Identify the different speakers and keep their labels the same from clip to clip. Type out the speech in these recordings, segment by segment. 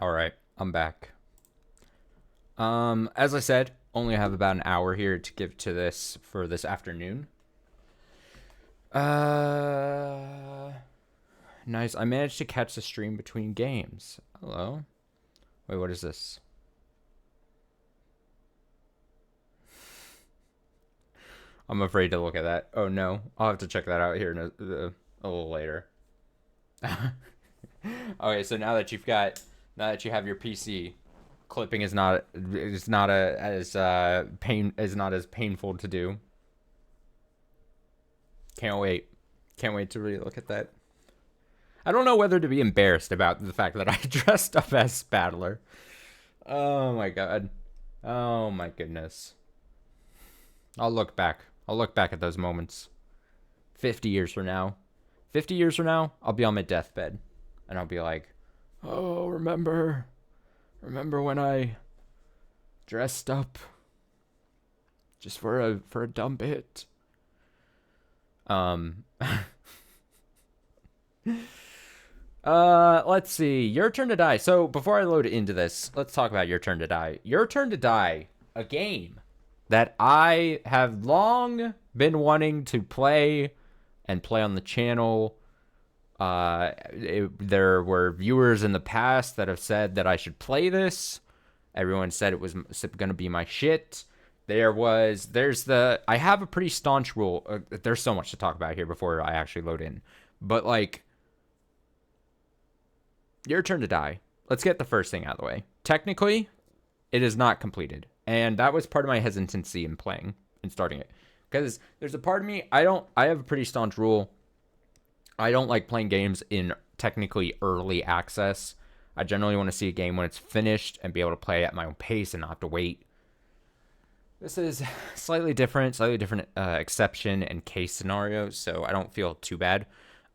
Speaker 1: All right, I'm back. As I said, only have about an hour here to give to this for this afternoon. Uh, nice. I managed to catch the stream between games. Hello. Wait, what is this? I'm afraid to look at that. Oh no, I'll have to check that out here in a little later. Okay, so now that you have your PC, clipping is not as painful to do. Can't wait. Can't wait to really look at that. I don't know whether to be embarrassed about the fact that I dressed up as Battler. Oh my god. Oh my goodness. I'll look back. I'll look back at those moments. 50 years from now. 50 years from now, I'll be on my deathbed. And I'll be like, oh, remember when I dressed up just for a dumb bit. Um let's see. Your Turn to Die. So before I load into this, let's talk about Your Turn to Die. Your Turn to Die, a game that I have long been wanting to play and play on the channel. There were viewers in the past that have said that I should play this. Everyone said it was going to be my shit. I have a pretty staunch rule. There's so much to talk about here before I actually load in. But like, Your Turn to Die. Let's get the first thing out of the way. Technically, it is not completed. And that was part of my hesitancy in playing and starting it. Because there's a part of me, I have a pretty staunch rule. I don't like playing games in technically early access. I generally want to see a game when it's finished and be able to play at my own pace and not have to wait. This is slightly different exception and case scenario, so I don't feel too bad.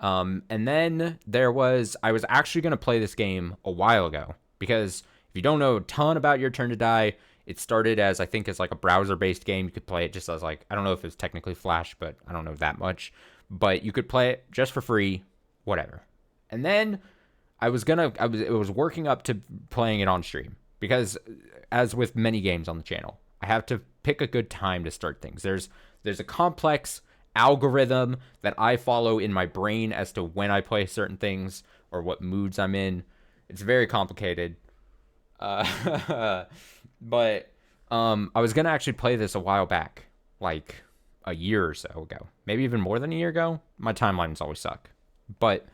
Speaker 1: And then I was actually going to play this game a while ago, because if you don't know a ton about Your Turn to Die, it started as, I think, as like a browser-based game. You could play it just as like, I don't know if it's technically Flash, but I don't know that much. But you could play it just for free, whatever. And then it was working up to playing it on stream, because as with many games on the channel, I have to pick a good time to start things. There's a complex algorithm that I follow in my brain as to when I play certain things or what moods I'm in. It's very complicated. But I was gonna actually play this a while back, like a year or so ago, maybe even more than a year ago. My timelines always suck. But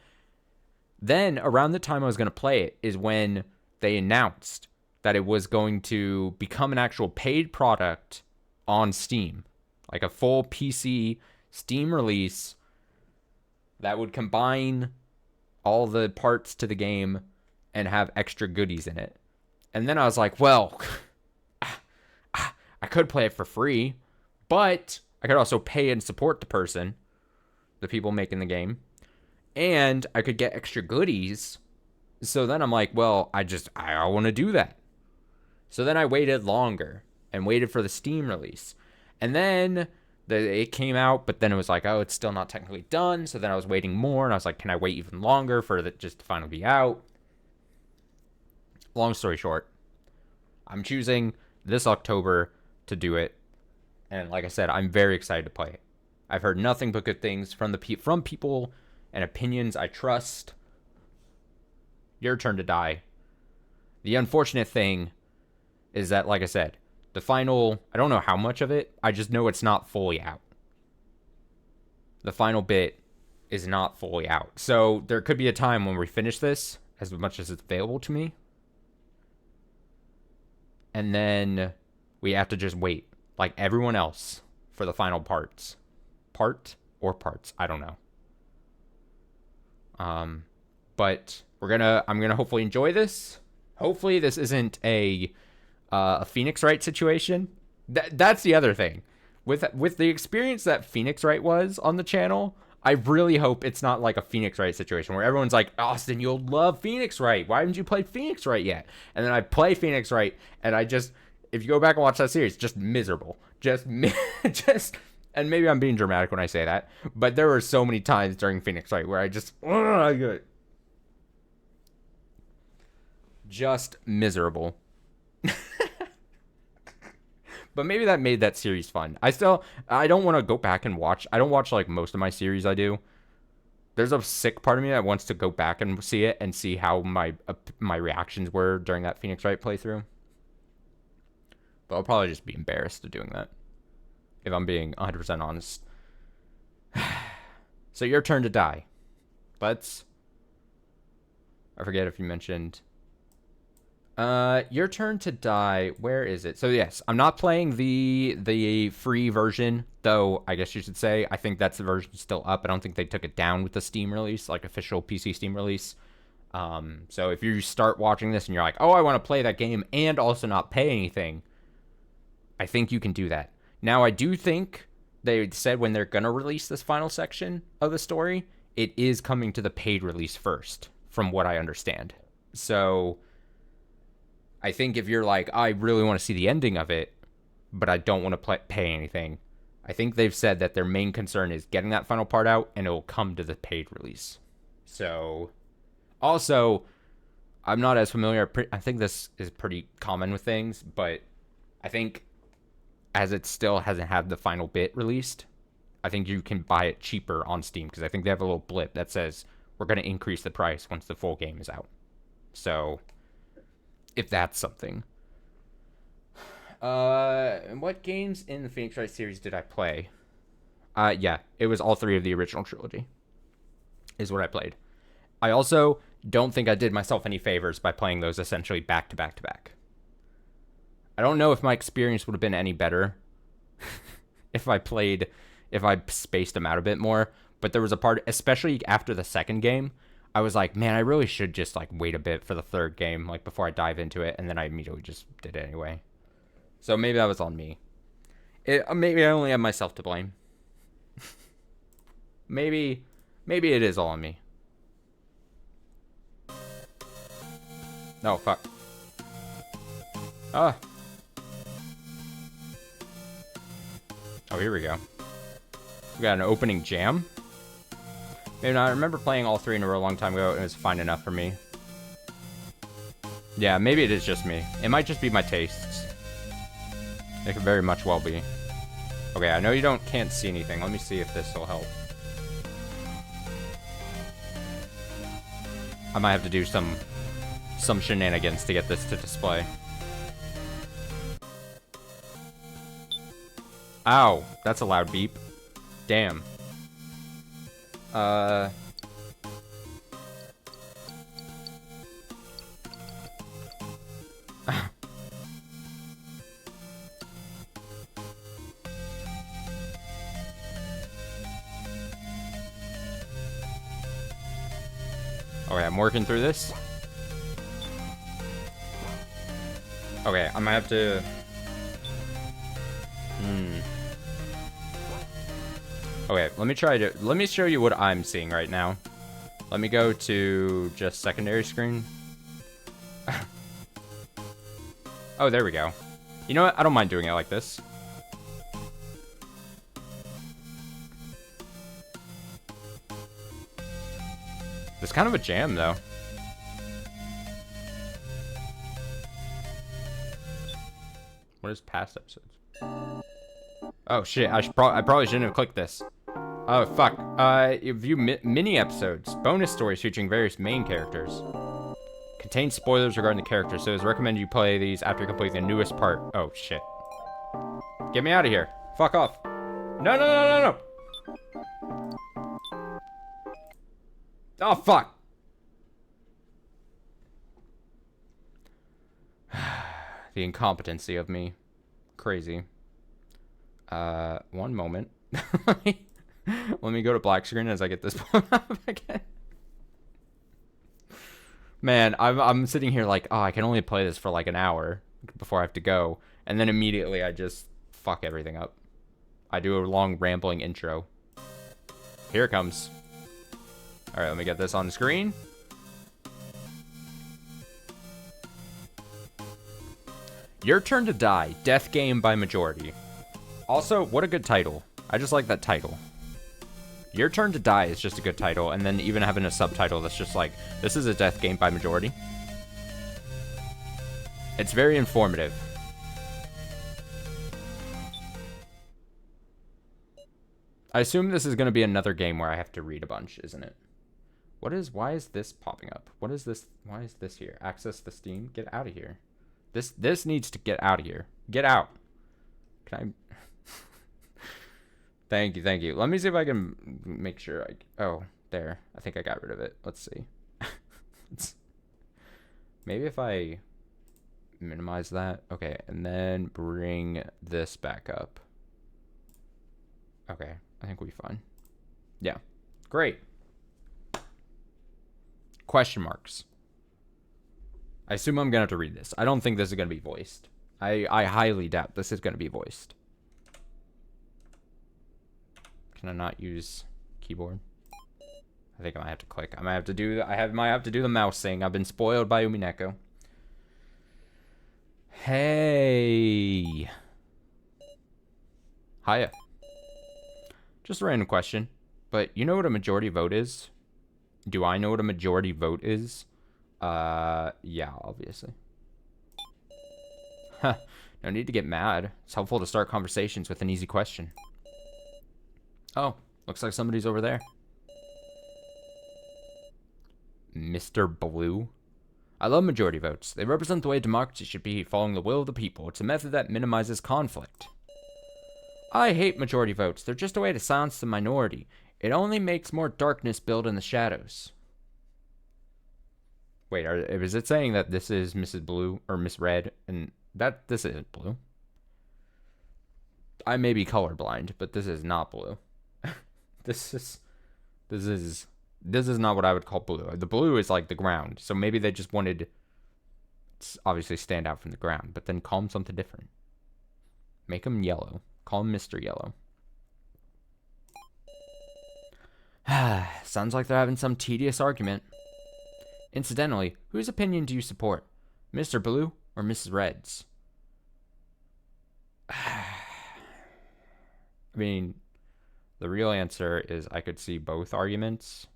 Speaker 1: then around the time I was gonna play it is when they announced that it was going to become an actual paid product on Steam, like a full PC Steam release that would combine all the parts to the game and have extra goodies in it. And then I was like, well, I could play it for free, but I could also pay and support the people making the game, and I could get extra goodies. So then I'm like, well, I want to do that. So then I waited longer and waited for the Steam release. And then it came out, but then it was like, oh, it's still not technically done. So then I was waiting more, and I was like, can I wait even longer for it just to finally be out? Long story short, I'm choosing this October to do it. And like I said, I'm very excited to play it. I've heard nothing but good things from people and opinions I trust. Your Turn to Die. The unfortunate thing is that, like I said, the final, I don't know how much of it, I just know it's not fully out. The final bit is not fully out. So there could be a time when we finish this, as much as it's available to me, and then we have to just wait, like everyone else, for the final parts. Parts, I don't know. But I'm gonna hopefully enjoy this. Hopefully this isn't a Phoenix Wright situation. That's the other thing. With the experience that Phoenix Wright was on the channel, I really hope it's not like a Phoenix Wright situation where everyone's like, Austin, you'll love Phoenix Wright. Why haven't you played Phoenix Wright yet? And then I play Phoenix Wright, and if you go back and watch that series, just miserable. Just, and maybe I'm being dramatic when I say that, but there were so many times during Phoenix Wright where I just Just miserable. But maybe that made that series fun. I don't want to go back and watch. I don't watch like most of my series I do. There's a sick part of me that wants to go back and see it and see how my reactions were during that Phoenix Wright playthrough. But I'll probably just be embarrassed of doing that, if I'm being 100% honest. So your turn to die. I forget if you mentioned... your turn to die. Where is it? So yes, I'm not playing the free version, though. I guess you should say I think that's the version still up. I don't think they took it down with the Steam release, like official PC Steam release. So if you start watching this and you're like, oh, I want to play that game and also not pay anything, I think you can do that. Now, I do think they said when they're gonna release this final section of the story, it is coming to the paid release first, from what I understand. So I think if you're like, I really want to see the ending of it, but I don't want to pay anything, I think they've said that their main concern is getting that final part out, and it will come to the paid release. So, also, I'm not as familiar. I think this is pretty common with things, but I think as it still hasn't had the final bit released, I think you can buy it cheaper on Steam, because I think they have a little blip that says, we're going to increase the price once the full game is out. So... if that's something. What games in the Phoenix Wright series did I play? Yeah, it was all 3 of the original trilogy is what I played. I also don't think I did myself any favors by playing those essentially back to back to back. I don't know if my experience would have been any better if I spaced them out a bit more, but there was a part, especially after the second game, I was like, man, I really should just like wait a bit for the third game, like before I dive into it, and then I immediately just did it anyway. So maybe that was on me. Maybe I only have myself to blame. maybe it is all on me. No, fuck. Ah. Oh, here we go. We got an opening jam. Maybe not. I remember playing all 3 in a row a long time ago, and it was fine enough for me. Yeah, maybe it is just me. It might just be my tastes. It could very much well be. Okay, I know you can't see anything. Let me see if this will help. I might have to do some shenanigans to get this to display. Ow, that's a loud beep. Damn. Okay, I'm working through this. Okay, I might have to... Okay, let me show you what I'm seeing right now. Let me go to just secondary screen. Oh, there we go. You know what? I don't mind doing it like this. It's kind of a jam, though. What is past episodes? Oh shit! I probably shouldn't have clicked this. Oh fuck! View mini episodes, bonus stories featuring various main characters. Contain spoilers regarding the characters, so it's recommended you play these after completing the newest part. Oh shit! Get me out of here! Fuck off! No no no no no! Oh fuck! The incompetency of me. Crazy. One moment. Let me go to black screen as I get this up again. Man, I'm sitting here like, oh, I can only play this for like an hour before I have to go. And then immediately I just fuck everything up. I do a long rambling intro. Here it comes. Alright, let me get this on the screen. Your Turn to Die, Death Game by Majority. Also, what a good title. I just like that title. Your Turn to Die is just a good title, and then even having a subtitle that's just like, this is a death game by majority. It's very informative. I assume this is going to be another game where I have to read a bunch, isn't it? Why is this popping up? What is this? Why is this here? Access the Steam? Get out of here. This needs to get out of here. Get out. Can I? Thank you. Let me see if I can make sure oh, there. I think I got rid of it. Let's see. Maybe if I minimize that. Okay, and then bring this back up. Okay, I think we'll be fine. Yeah, great. Question marks. I assume I'm gonna have to read this. I don't think this is gonna be voiced. I highly doubt this is gonna be voiced. Can I not use keyboard? I think I might have to click. I might have to do the mouse thing. I've been spoiled by Umineko. Hey. Hiya. Just a random question, but you know what a majority vote is? Do I know what a majority vote is? Yeah, obviously. Huh. No need to get mad. It's helpful to start conversations with an easy question. Oh, looks like somebody's over there. Mr. Blue? I love majority votes. They represent the way democracy should be, following the will of the people. It's a method that minimizes conflict. I hate majority votes. They're just a way to silence the minority. It only makes more darkness build in the shadows. Wait, is it saying that this is Mrs. Blue or Miss Red and that this isn't blue? I may be colorblind, but this is not blue. This is not what I would call blue. The blue is like the ground. So maybe they just wanted to obviously stand out from the ground, but then call them something different. Make them yellow. Call him Mr. Yellow. Sounds like they're having some tedious argument. Incidentally, whose opinion do you support? Mr. Blue or Mrs. Red's? I mean, the real answer is I could see both arguments.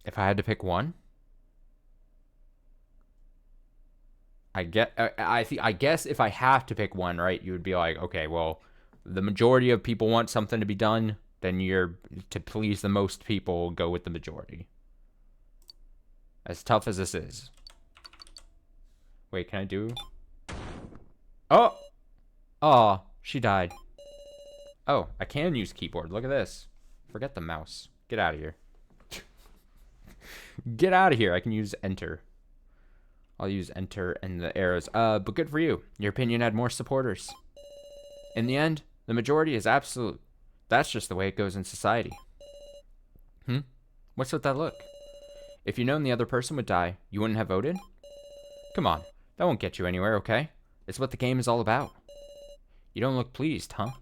Speaker 1: If I had to pick one, I guess if I have to pick one, right, you would be like, okay, well, the majority of people want something to be done, then you're, to please the most people, go with the majority. As tough as this is. Wait, can I do? Oh! Aw, she died. Oh, I can use keyboard. Look at this. Forget the mouse. Get out of here. Get out of here. I can use enter. I'll use enter and the arrows. But good for you. Your opinion had more supporters. In the end, the majority is absolute. That's just the way it goes in society. What's with that look? If you known the other person would die, you wouldn't have voted? Come on. That won't get you anywhere, okay? It's what the game is all about. You don't look pleased, huh?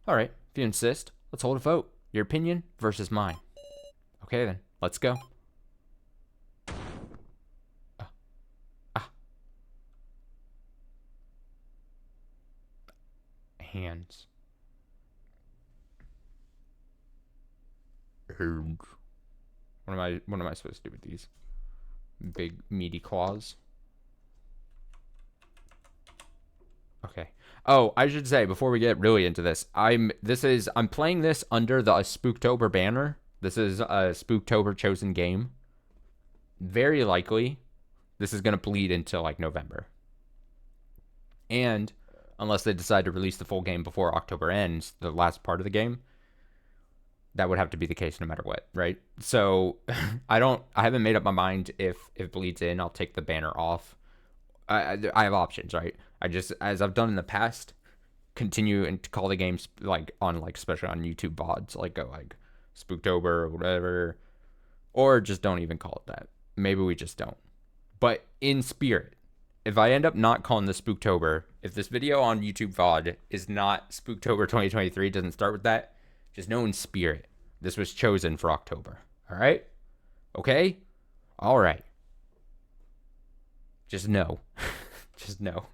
Speaker 1: Alright, if you insist, let's hold a vote. Your opinion versus mine. Okay then, let's go. Hands. What am I supposed to do with these? Big meaty claws. Okay. Oh, I should say before we get really into this, I'm playing this under the Spooktober banner. This is a Spooktober chosen game. Very likely, this is gonna bleed into like November. And unless they decide to release the full game before October ends, the last part of the game, that would have to be the case no matter what, right? So I haven't made up my mind if it bleeds in, I'll take the banner off. I have options, right? I just, as I've done in the past, continue and call the games like on like, especially on YouTube VODs, like go like Spooktober or whatever, or just don't even call it that. Maybe we just don't. But in spirit, if I end up not calling this Spooktober, if this video on YouTube VOD is not Spooktober 2023, doesn't start with that, just know in spirit, this was chosen for October. All right? Okay? All right. Just know. Just know.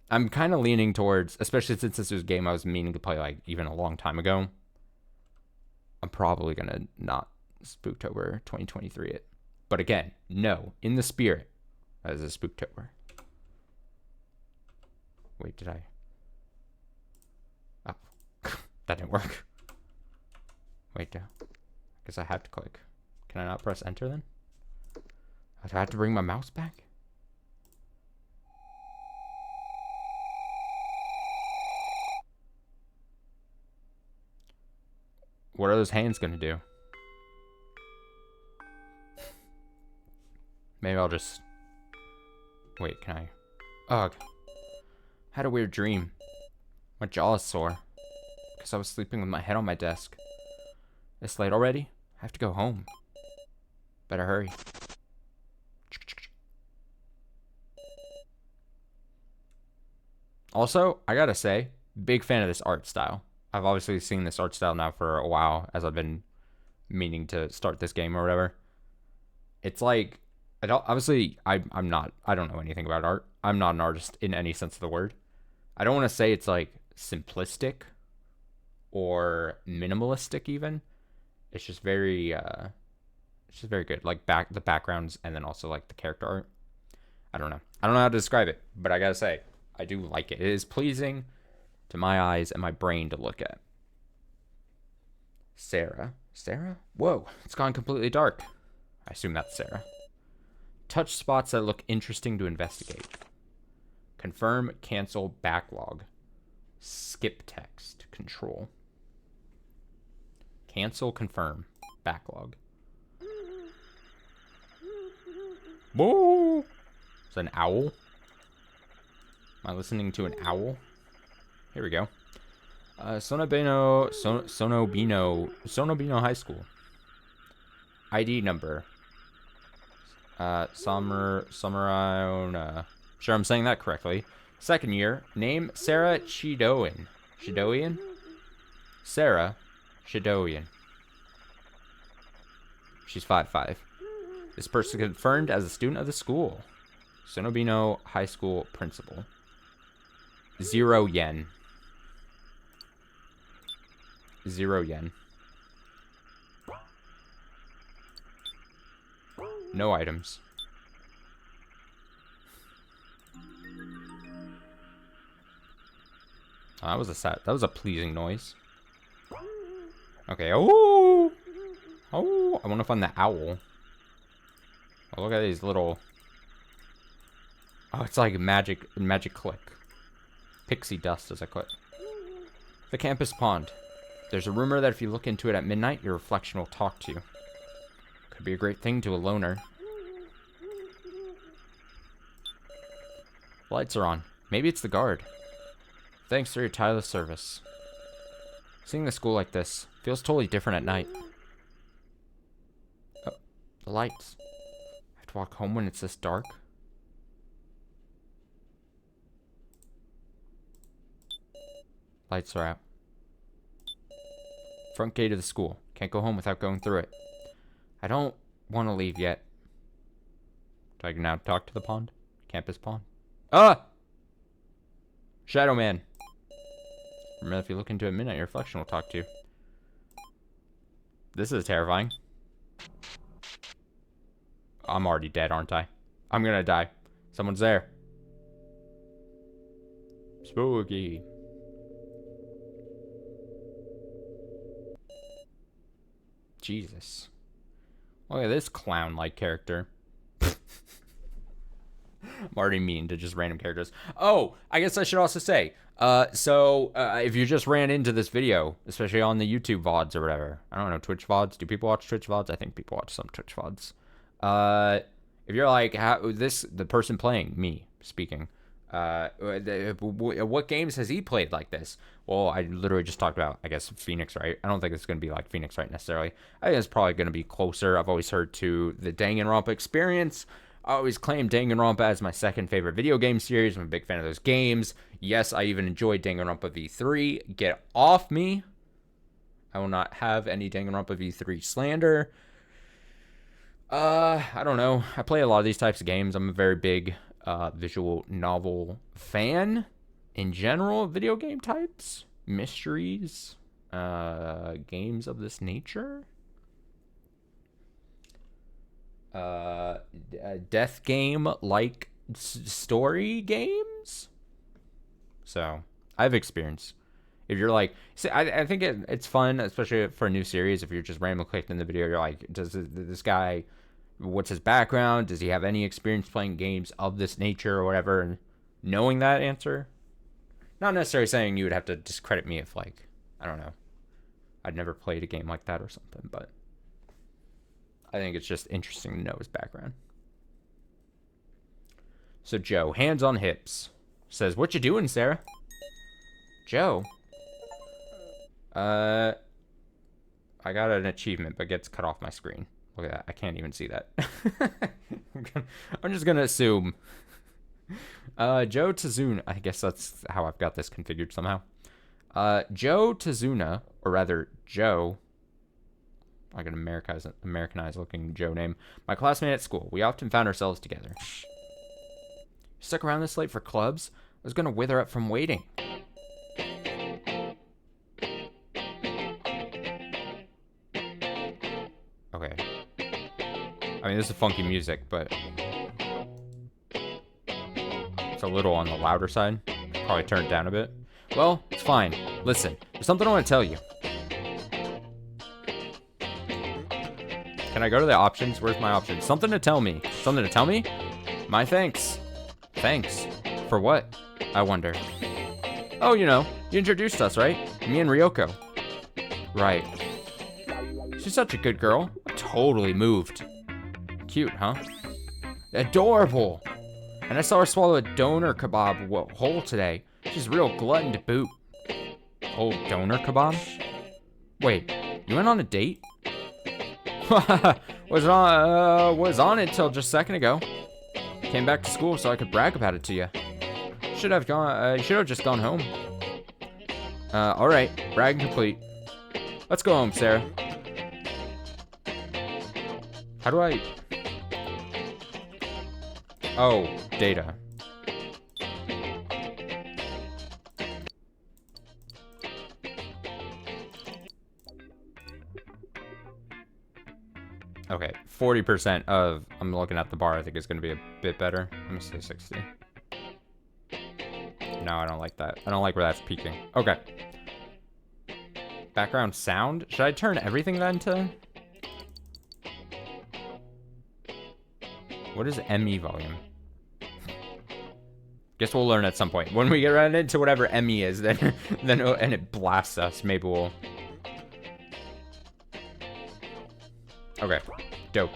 Speaker 1: I'm kind of leaning towards, especially since this was a game I was meaning to play like even a long time ago, I'm probably gonna not Spooktober 2023 it. But again, no, in the spirit, that is a Spooktober. Wait, did I? Oh, that didn't work. Wait, I guess I had to click. Can I not press enter then? Do I have to bring my mouse back? What are those hands gonna do? Maybe I'll just... Wait, can I... Ugh. I had a weird dream. My jaw is sore. Because I was sleeping with my head on my desk. It's late already? I have to go home. Better hurry. Also, I gotta say, big fan of this art style. I've obviously seen this art style now for a while, as I've been meaning to start this game or whatever. It's like... I don't know anything about art. I'm not an artist in any sense of the word. I don't want to say it's like simplistic or minimalistic even. It's just very good. Like the backgrounds and then also like the character art. I don't know how to describe it, but I gotta say, I do like it. It is pleasing to my eyes and my brain to look at. Sarah? Whoa, it's gone completely dark. I assume that's Sarah. Touch spots that look interesting to investigate. Confirm, cancel, backlog. Skip text, control. Cancel, confirm, backlog. Whoa! Is that an owl? Am I listening to an owl? Here we go. Sonobino High School. ID number. Samuraiona. Sure I'm saying that correctly. Second year. Name, Sarah Chidoian. Chidoian? Sarah Chidoian. She's 5'5". This person confirmed as a student of the school. Sonobino High School principal. 0 yen. 0 yen. No items. Oh, that was a pleasing noise. Okay. Oh, I want to find the owl. Oh, look at these little. Oh, it's like magic click. Pixie dust as I click. The campus pond. There's a rumor that if you look into it at midnight, your reflection will talk to you. Could be a great thing to a loner. Lights are on. Maybe it's the guard. Thanks for your tireless service. Seeing the school like this feels totally different at night. Oh, the lights. I have to walk home when it's this dark. Lights are out. Front gate of the school. Can't go home without going through it. I don't want to leave yet. Do I now talk to the pond? Campus pond? Ah! Shadow Man. Remember, if you look into it at midnight, your reflection will talk to you. This is terrifying. I'm already dead, aren't I? I'm gonna die. Someone's there. Spooky. Jesus. Look at this clown-like character. I'm already mean to just random characters. Oh, I guess I should also say, if you just ran into this video, especially on the YouTube VODs or whatever, I don't know, Twitch VODs. Do people watch Twitch VODs? I think people watch some Twitch VODs. If you're like, the person playing, me speaking, what games has he played like this? Well, I literally just talked about, I guess, Phoenix Wright. I don't think it's going to be like Phoenix Wright necessarily. I think it's probably going to be closer. I've always heard to the Danganronpa experience. I always claim Danganronpa as my second favorite video game series. I'm a big fan of those games. Yes, I even enjoyed Danganronpa V3. Get off me. I will not have any Danganronpa V3 slander. I don't know. I play a lot of these types of games. I'm a very big visual novel fan in general. Video game types, mysteries, Games of this nature? Death game like story games? So, I have experience. If you're like, see, I think it's fun, especially for a new series. If you're just randomly clicking the video, you're like, does this guy, what's his background? Does he have any experience playing games of this nature or whatever? And knowing that answer, not necessarily saying you would have to discredit me if, like, I don't know, I'd never played a game like that or something, but I think it's just interesting to know his background. So Joe, hands on hips, says, "What you doing, Sarah?" Joe. I got an achievement, but gets cut off my screen. Look at that. I can't even see that. I'm just gonna assume. Joe Tazuna. I guess that's how I've got this configured somehow. Joe Tazuna, or rather Joe, like an Americanized looking Joe name, my classmate at school. We often found ourselves together. Stuck around this late for clubs? I was gonna wither up from waiting. Okay. I mean, this is funky music, but it's a little on the louder side. Probably turn it down a bit. Well, it's fine. Listen, there's something I want to tell you. Can I go to the options? Where's my options? Something to tell me. Something to tell me? My thanks. Thanks. For what? I wonder. Oh, you know, you introduced us, right? Me and Ryoko. Right. She's such a good girl. I totally moved. Cute, huh? Adorable. And I saw her swallow a doner kebab whole today. She's a real glutton to boot. Whole doner kebab? Wait, you went on a date? was on it till just a second ago. Came back to school so I could brag about it to you. Should have just gone home. All right, brag complete. Let's go home, Sarah. How do I? Oh, data. Okay, 40% of, I'm looking at the bar, I think is going to be a bit better. Let me say 60. No, I don't like that. I don't like where that's peaking. Okay. Background sound? Should I turn everything then to? What is ME volume? Guess we'll learn at some point. When we get right into whatever ME is, then and it blasts us, maybe we'll... Okay, dope.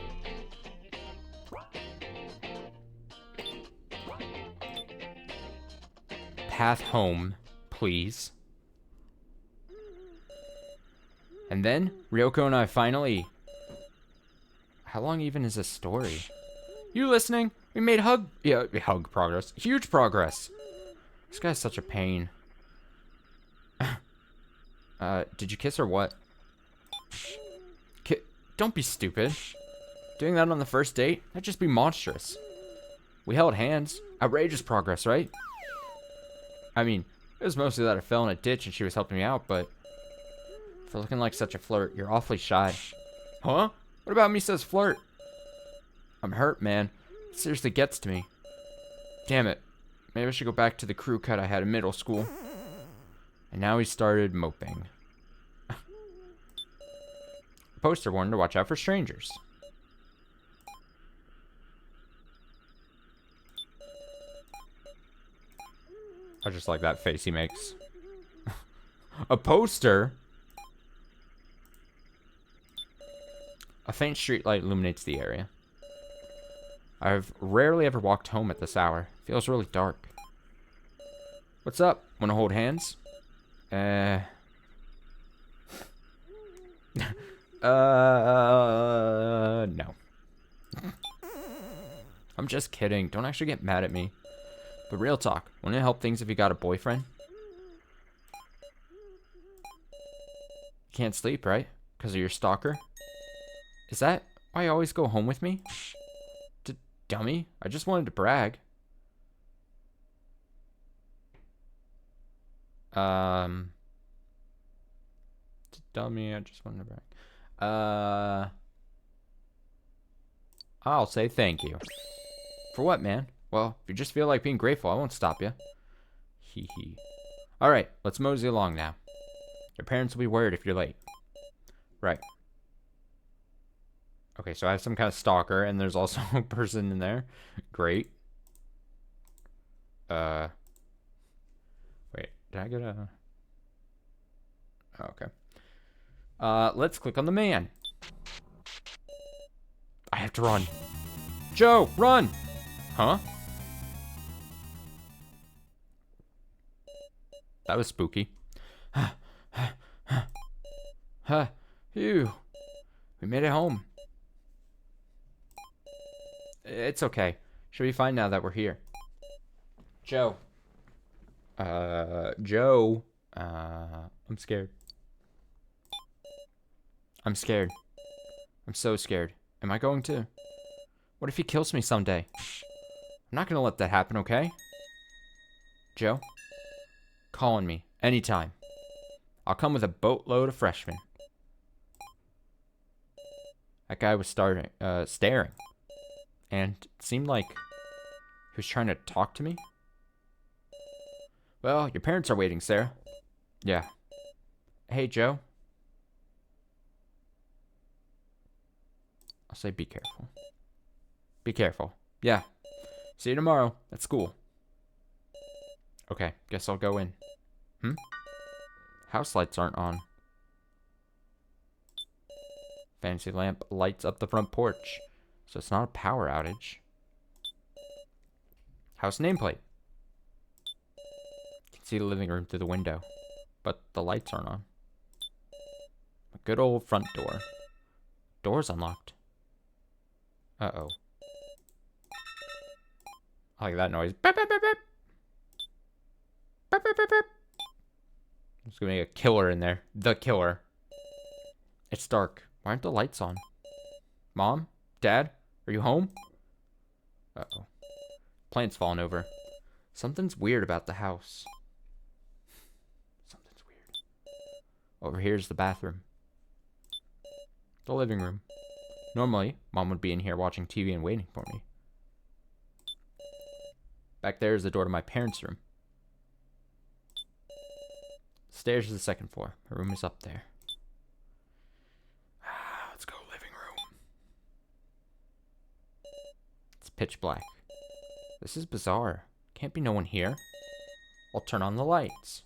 Speaker 1: Path home, please. And then, Ryoko and I finally... How long even is this story? You listening? We made hug progress. Huge progress. This guy's such a pain. Did you kiss or what? Don't be stupid. Doing that on the first date? That'd just be monstrous. We held hands. Outrageous progress, right? I mean, it was mostly that I fell in a ditch and she was helping me out, but... For looking like such a flirt, you're awfully shy. Huh? What about me says flirt? I'm hurt, man. It seriously gets to me. Damn it. Maybe I should go back to the crew cut I had in middle school. And now he started moping. Poster warned to watch out for strangers. I just like that face he makes. A poster? A faint streetlight illuminates the area. I've rarely ever walked home at this hour. Feels really dark. What's up? Wanna hold hands? No. I'm just kidding. Don't actually get mad at me. But real talk, wouldn't it help things if you got a boyfriend? You can't sleep, right? Because of your stalker? Is that why you always go home with me? Dummy. I just wanted to brag. dummy. I just wanted to brag. I'll say thank you. For what, man? Well, if you just feel like being grateful, I won't stop you. Hee hee. Alright, let's mosey along now. Your parents will be worried if you're late. Right. Okay, so I have some kind of stalker, and there's also a person in there. Great. Wait, did I get a... Oh, okay. Let's click on the man. I have to run. Joe, run! Huh? That was spooky. Phew. We made it home. It's okay. Should be fine now that we're here. Joe. Joe. I'm scared. I'm scared. I'm so scared. Am I going to? What if he kills me someday? I'm not gonna let that happen, okay? Joe? Call on me. Anytime. I'll come with a boatload of freshmen. That guy was staring. And it seemed like he was trying to talk to me. Well, your parents are waiting, Sarah. Yeah. Hey, Joe. I'll say be careful. Be careful. Yeah. See you tomorrow at school. Okay, guess I'll go in. House lights aren't on. Fancy lamp lights up the front porch. So it's not a power outage. House nameplate. You can see the living room through the window. But the lights aren't on. A good old front door. Door's unlocked. Uh-oh. I like that noise. Beep, beep, beep, beep. Beep, beep, beep, beep. I'm just gonna make a killer in there. The killer. It's dark. Why aren't the lights on? Mom? Dad? Are you home? Uh-oh. Plant's falling over. Something's weird about the house. Something's weird. Over here's the bathroom. The living room. Normally, Mom would be in here watching TV and waiting for me. Back there is the door to my parents' room. Stairs to the second floor. My room is up there. Let's go living room. It's pitch black. This is bizarre. Can't be no one here. I'll turn on the lights.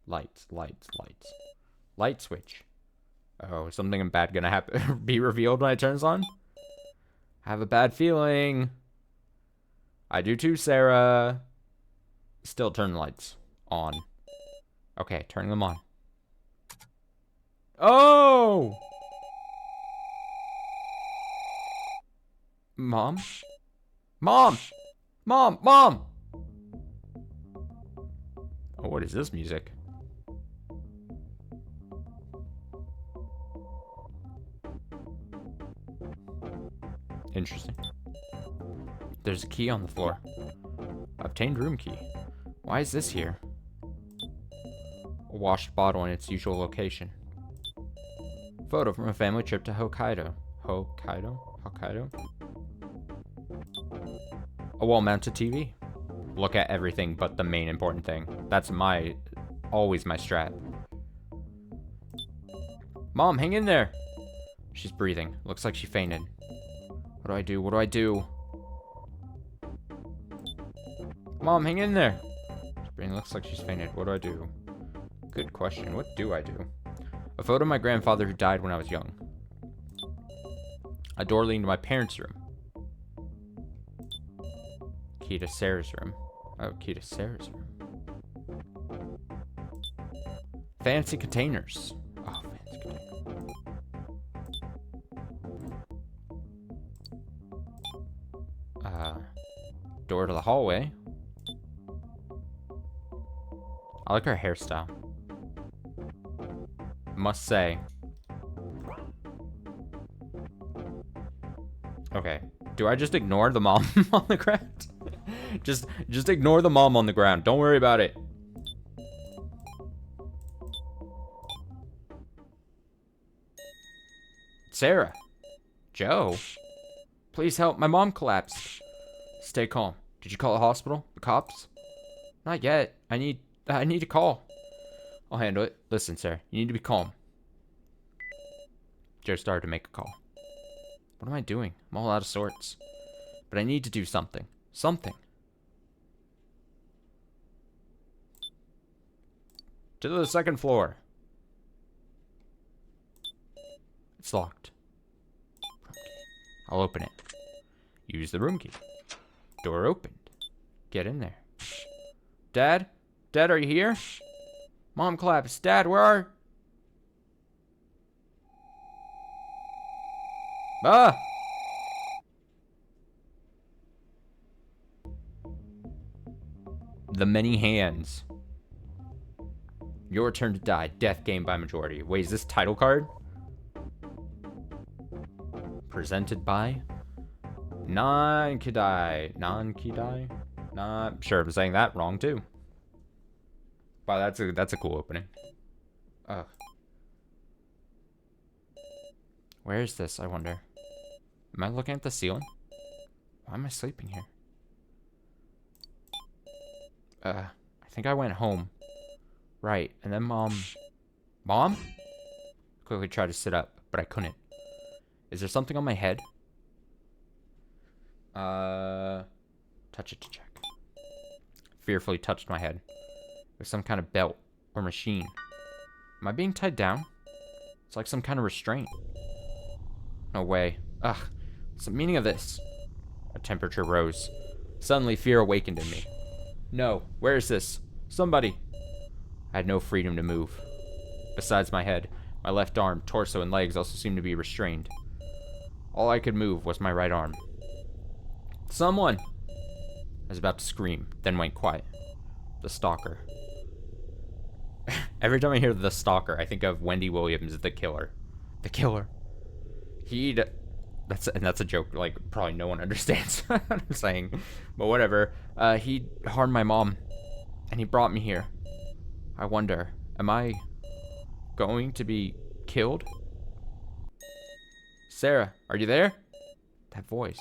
Speaker 1: Lights, lights, lights. Light switch. Oh, is something bad gonna happen? Be revealed when I turn this on? I have a bad feeling. I do too, Sarah. Still turn the lights on. Okay, turning them on. Oh! Mom? Mom! Mom! Mom! Oh, what is this music? Interesting. There's a key on the floor. Obtained room key. Why is this here? A washed bottle in its usual location. Photo from a family trip to Hokkaido. Hokkaido? A wall-mounted TV. Look at everything but the main important thing. That's always my strat. Mom, hang in there. She's breathing. Looks like she fainted. What do I do? What do I do? Mom, hang in there. She's breathing. Looks like she's fainted. What do I do? Good question. What do I do? A photo of my grandfather who died when I was young. A door leading to my parents' room. Key to Sarah's room. Oh, key to Sarah's room. Fancy containers. Oh, fancy containers. Door to the hallway. I like her hairstyle. Must say. Okay. Do I just ignore the mom on the ground? just ignore the mom on the ground. Don't worry about it. Sarah. Joe? Please help. My mom collapsed. Stay calm. Did you call the hospital? The cops? Not yet. I need to call. I'll handle it. Listen, Sarah. You need to be calm. Joe started to make a call. What am I doing? I'm all out of sorts. But I need to do something. Something. To the second floor. It's locked. I'll open it. Use the room key. Door opened. Get in there. Dad? Dad, are you here? Mom collapsed. Dad, where are... Ah! The many hands. Your turn to die. Death game by majority. Wait, is this title card? Presented by Non-Kidai. Non-Kidai? Not sure I'm saying that wrong too. Wow, that's a cool opening. Ugh. Where is this, I wonder? Am I looking at the ceiling? Why am I sleeping here? I think I went home. Right, and then Mom? Quickly tried to sit up, but I couldn't. Is there something on my head? Touch it to check. Fearfully touched my head. With some kind of belt or machine. Am I being tied down? It's like some kind of restraint. No way. Ugh. What's the meaning of this? My temperature rose. Suddenly fear awakened in me. No. Where is this? Somebody. I had no freedom to move. Besides my head, my left arm, torso, and legs also seemed to be restrained. All I could move was my right arm. Someone! I was about to scream, then went quiet. The stalker. Every time I hear the stalker, I think of Wendy Williams, the killer. The killer. That's a joke, like, probably no one understands what I'm saying. But whatever. He harmed my mom, and he brought me here. I wonder, am I going to be killed? Sarah, are you there? That voice.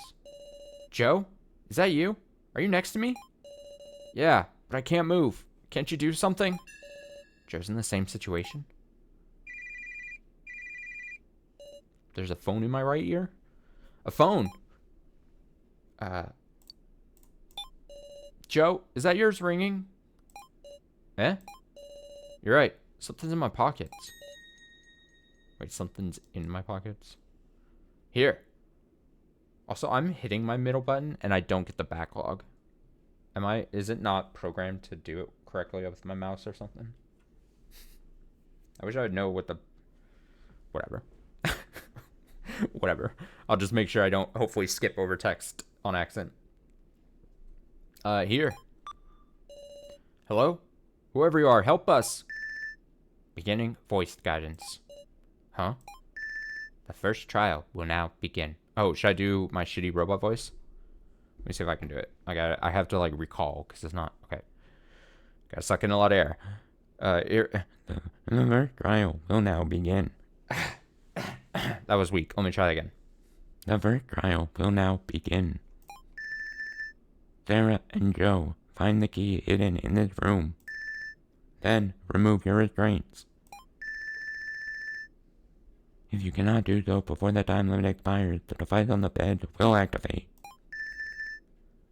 Speaker 1: Joe? Is that you? Are you next to me? Yeah, but I can't move. Can't you do something? Joe's in the same situation. There's a phone in my right ear? A phone? Joe, is that yours ringing? Eh? You're right. Something's in my pockets. Wait, something's in my pockets? Here. Also, I'm hitting my middle button and I don't get the backlog. Is it not programmed to do it correctly with my mouse or something? I wish I would know what the... Whatever. Whatever. I'll just make sure I don't hopefully skip over text on accident. Here. Hello? Whoever you are, help us. Beginning voice guidance. Huh? The first trial will now begin. Oh, should I do my shitty robot voice? Let me see if I can do it. I have to, like, recall, because it's not... Okay. Gotta suck in a lot of air. The first trial will now begin. That was weak. Let me try that again. The first trial will now begin. Sarah and Joe, find the key hidden in this room. Then, remove your restraints. If you cannot do so before the time limit expires, the device on the bed will activate.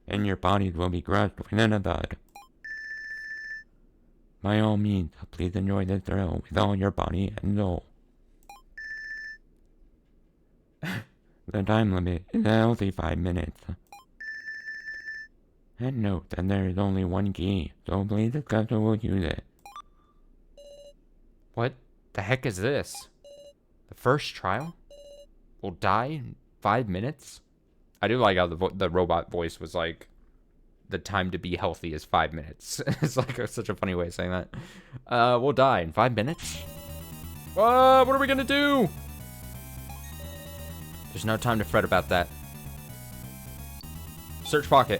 Speaker 1: And your bodies will be crushed within a thud. By all means, please enjoy this thrill with all your body and soul. The time limit is a healthy 5 minutes. And note that there is only one key, so please discuss who will use it. What the heck is this? The first trial? Will die in 5 minutes? I do like how the robot voice was like, the time to be healthy is 5 minutes. It's like such a funny way of saying that. We'll die in 5 minutes? What are we gonna do? There's no time to fret about that. Search pocket.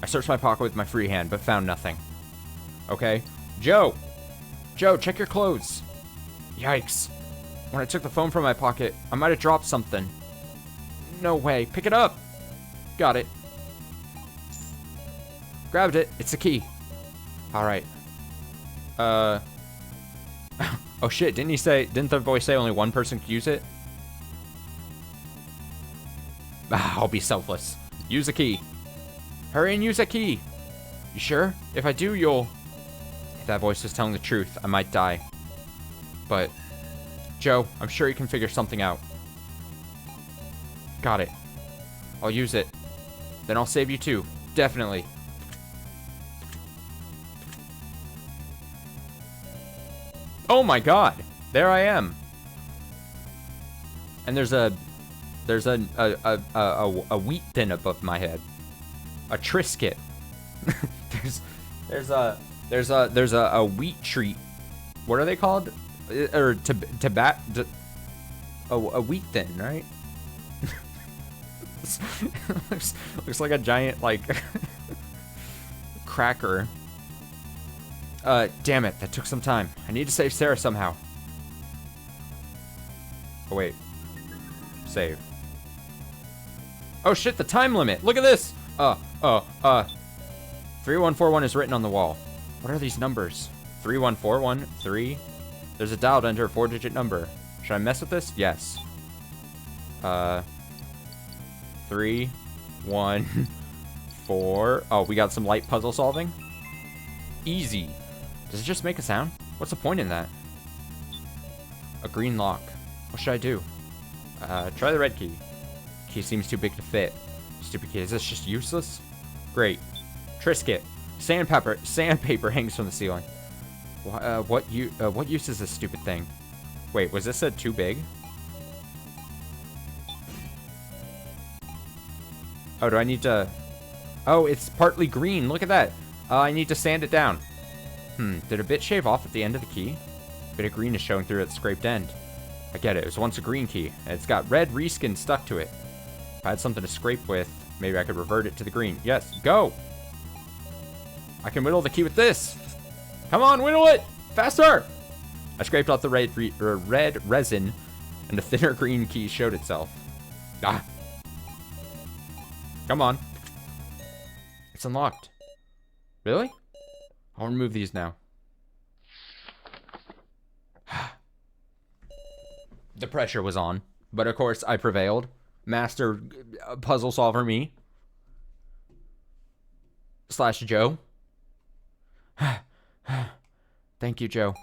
Speaker 1: I searched my pocket with my free hand, but found nothing. Okay. Joe! Joe, check your clothes. Yikes. When I took the phone from my pocket, I might have dropped something. No way. Pick it up. Got it. Grabbed it. It's the key. Alright. Oh shit, didn't the voice say only one person could use it? I'll be selfless. Use the key. Hurry and use that key. You sure? If I do, you'll... If that voice is telling the truth, I might die. But, Joe, I'm sure you can figure something out. Got it. I'll use it. Then I'll save you too. Definitely. Oh my god! There I am. And there's a wheat tin above my head. A Triscuit. there's a wheat treat. What are they called? Or a wheat thin, right? looks like a giant like cracker. Damn it, that took some time. I need to save Sarah somehow. Oh wait. Save. Oh shit, the time limit. Look at this. 3141 is written on the wall. What are these numbers? 3141, 3. There's a dial to enter a 4-digit number. Should I mess with this? Yes. 3, 1, 4. Oh, we got some light puzzle solving. Easy. Does it just make a sound? What's the point in that? A green lock. What should I do? Try the red key. Key seems too big to fit. Stupid key. Is this just useless? Great. Triscuit. Sandpaper hangs from the ceiling. What use is this stupid thing? Wait, was this too big? Oh, do I need to... Oh, it's partly green. Look at that. I need to sand it down. Did a bit shave off at the end of the key? A bit of green is showing through its scraped end. I get it. It was once a green key, and it's got red reskin stuck to it. If I had something to scrape with, maybe I could revert it to the green. Yes, go! I can whittle the key with this! Come on, whittle it! Faster! I scraped off the red resin, and a thinner green key showed itself. Ah! Come on. It's unlocked. Really? I'll remove these now. The pressure was on, but of course I prevailed. Master puzzle solver me. / Joe. Thank you, Joe.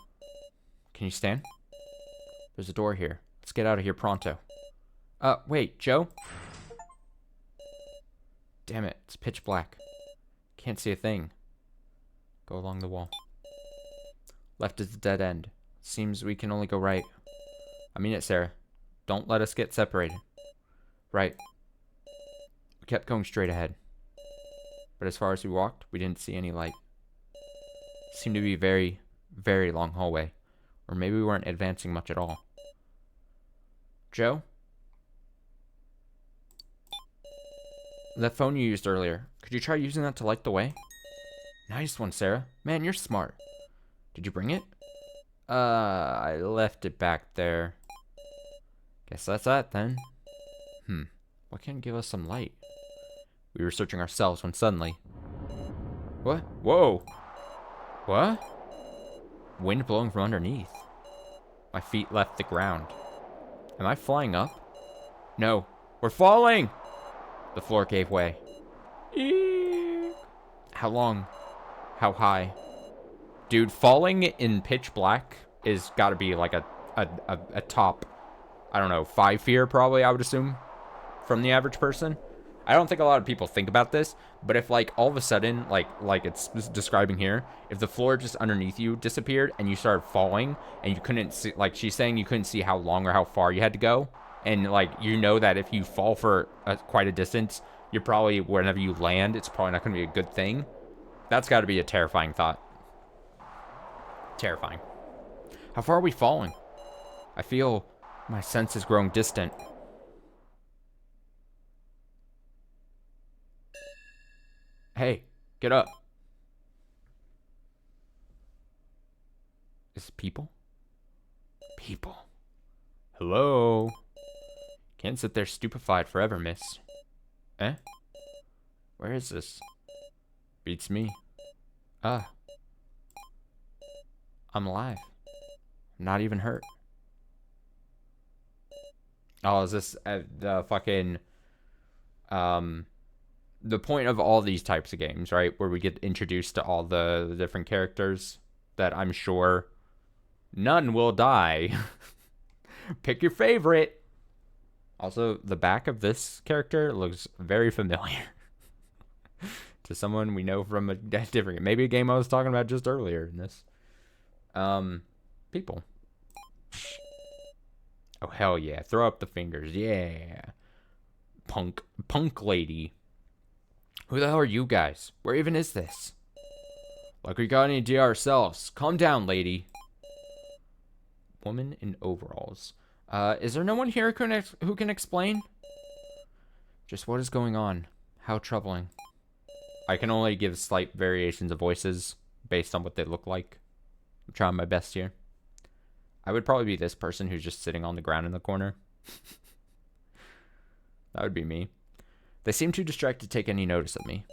Speaker 1: Can you stand? There's a door here. Let's get out of here pronto. Wait, Joe? Damn it, it's pitch black. Can't see a thing. Go along the wall. Left is the dead end. Seems we can only go right. I mean it, Sarah. Don't let us get separated. Right. We kept going straight ahead. But as far as we walked, we didn't see any light. It seemed to be a very, very long hallway. Or maybe we weren't advancing much at all. Joe? That phone you used earlier. Could you try using that to light the way? Nice one, Sarah. Man, you're smart. Did you bring it? I left it back there. Guess that's that then. What can give us some light? We were searching ourselves when suddenly... What? Whoa! What? Wind blowing from underneath. My feet left the ground. Am I flying up? No. We're falling! The floor gave way. Eek. How long? How high? Dude, falling in pitch black is gotta be like a top, I don't know, 5 feet probably, I would assume, from the average person. I don't think a lot of people think about this, but if like all of a sudden, like it's describing here, if the floor just underneath you disappeared and you started falling and you couldn't see, like she's saying you couldn't see how long or how far you had to go, and like you know that if you fall for quite a distance, you're probably, whenever you land, it's probably not going to be a good thing. That's got to be a terrifying thought. Terrifying. How far are we falling? I feel my sense is growing distant. Hey, get up. Is it people? People. Hello? Can't sit there stupefied forever, miss. Eh? Where is this? Beats me. Ah. I'm alive. I'm not even hurt. Oh, is this the fucking... the point of all these types of games, right? Where we get introduced to all the different characters that I'm sure none will die. Pick your favorite. Also, the back of this character looks very familiar to someone we know from a different, maybe a game I was talking about just earlier in this. People. Oh, hell yeah. Throw up the fingers. Yeah. Punk lady. Who the hell are you guys? Where even is this? Like we got any idea ourselves. Calm down, lady. Woman in overalls. Is there no one here who can explain? Just what is going on? How troubling. I can only give slight variations of voices based on what they look like. I'm trying my best here. I would probably be this person who's just sitting on the ground in the corner. That would be me. They seem too distracted to take any notice of me.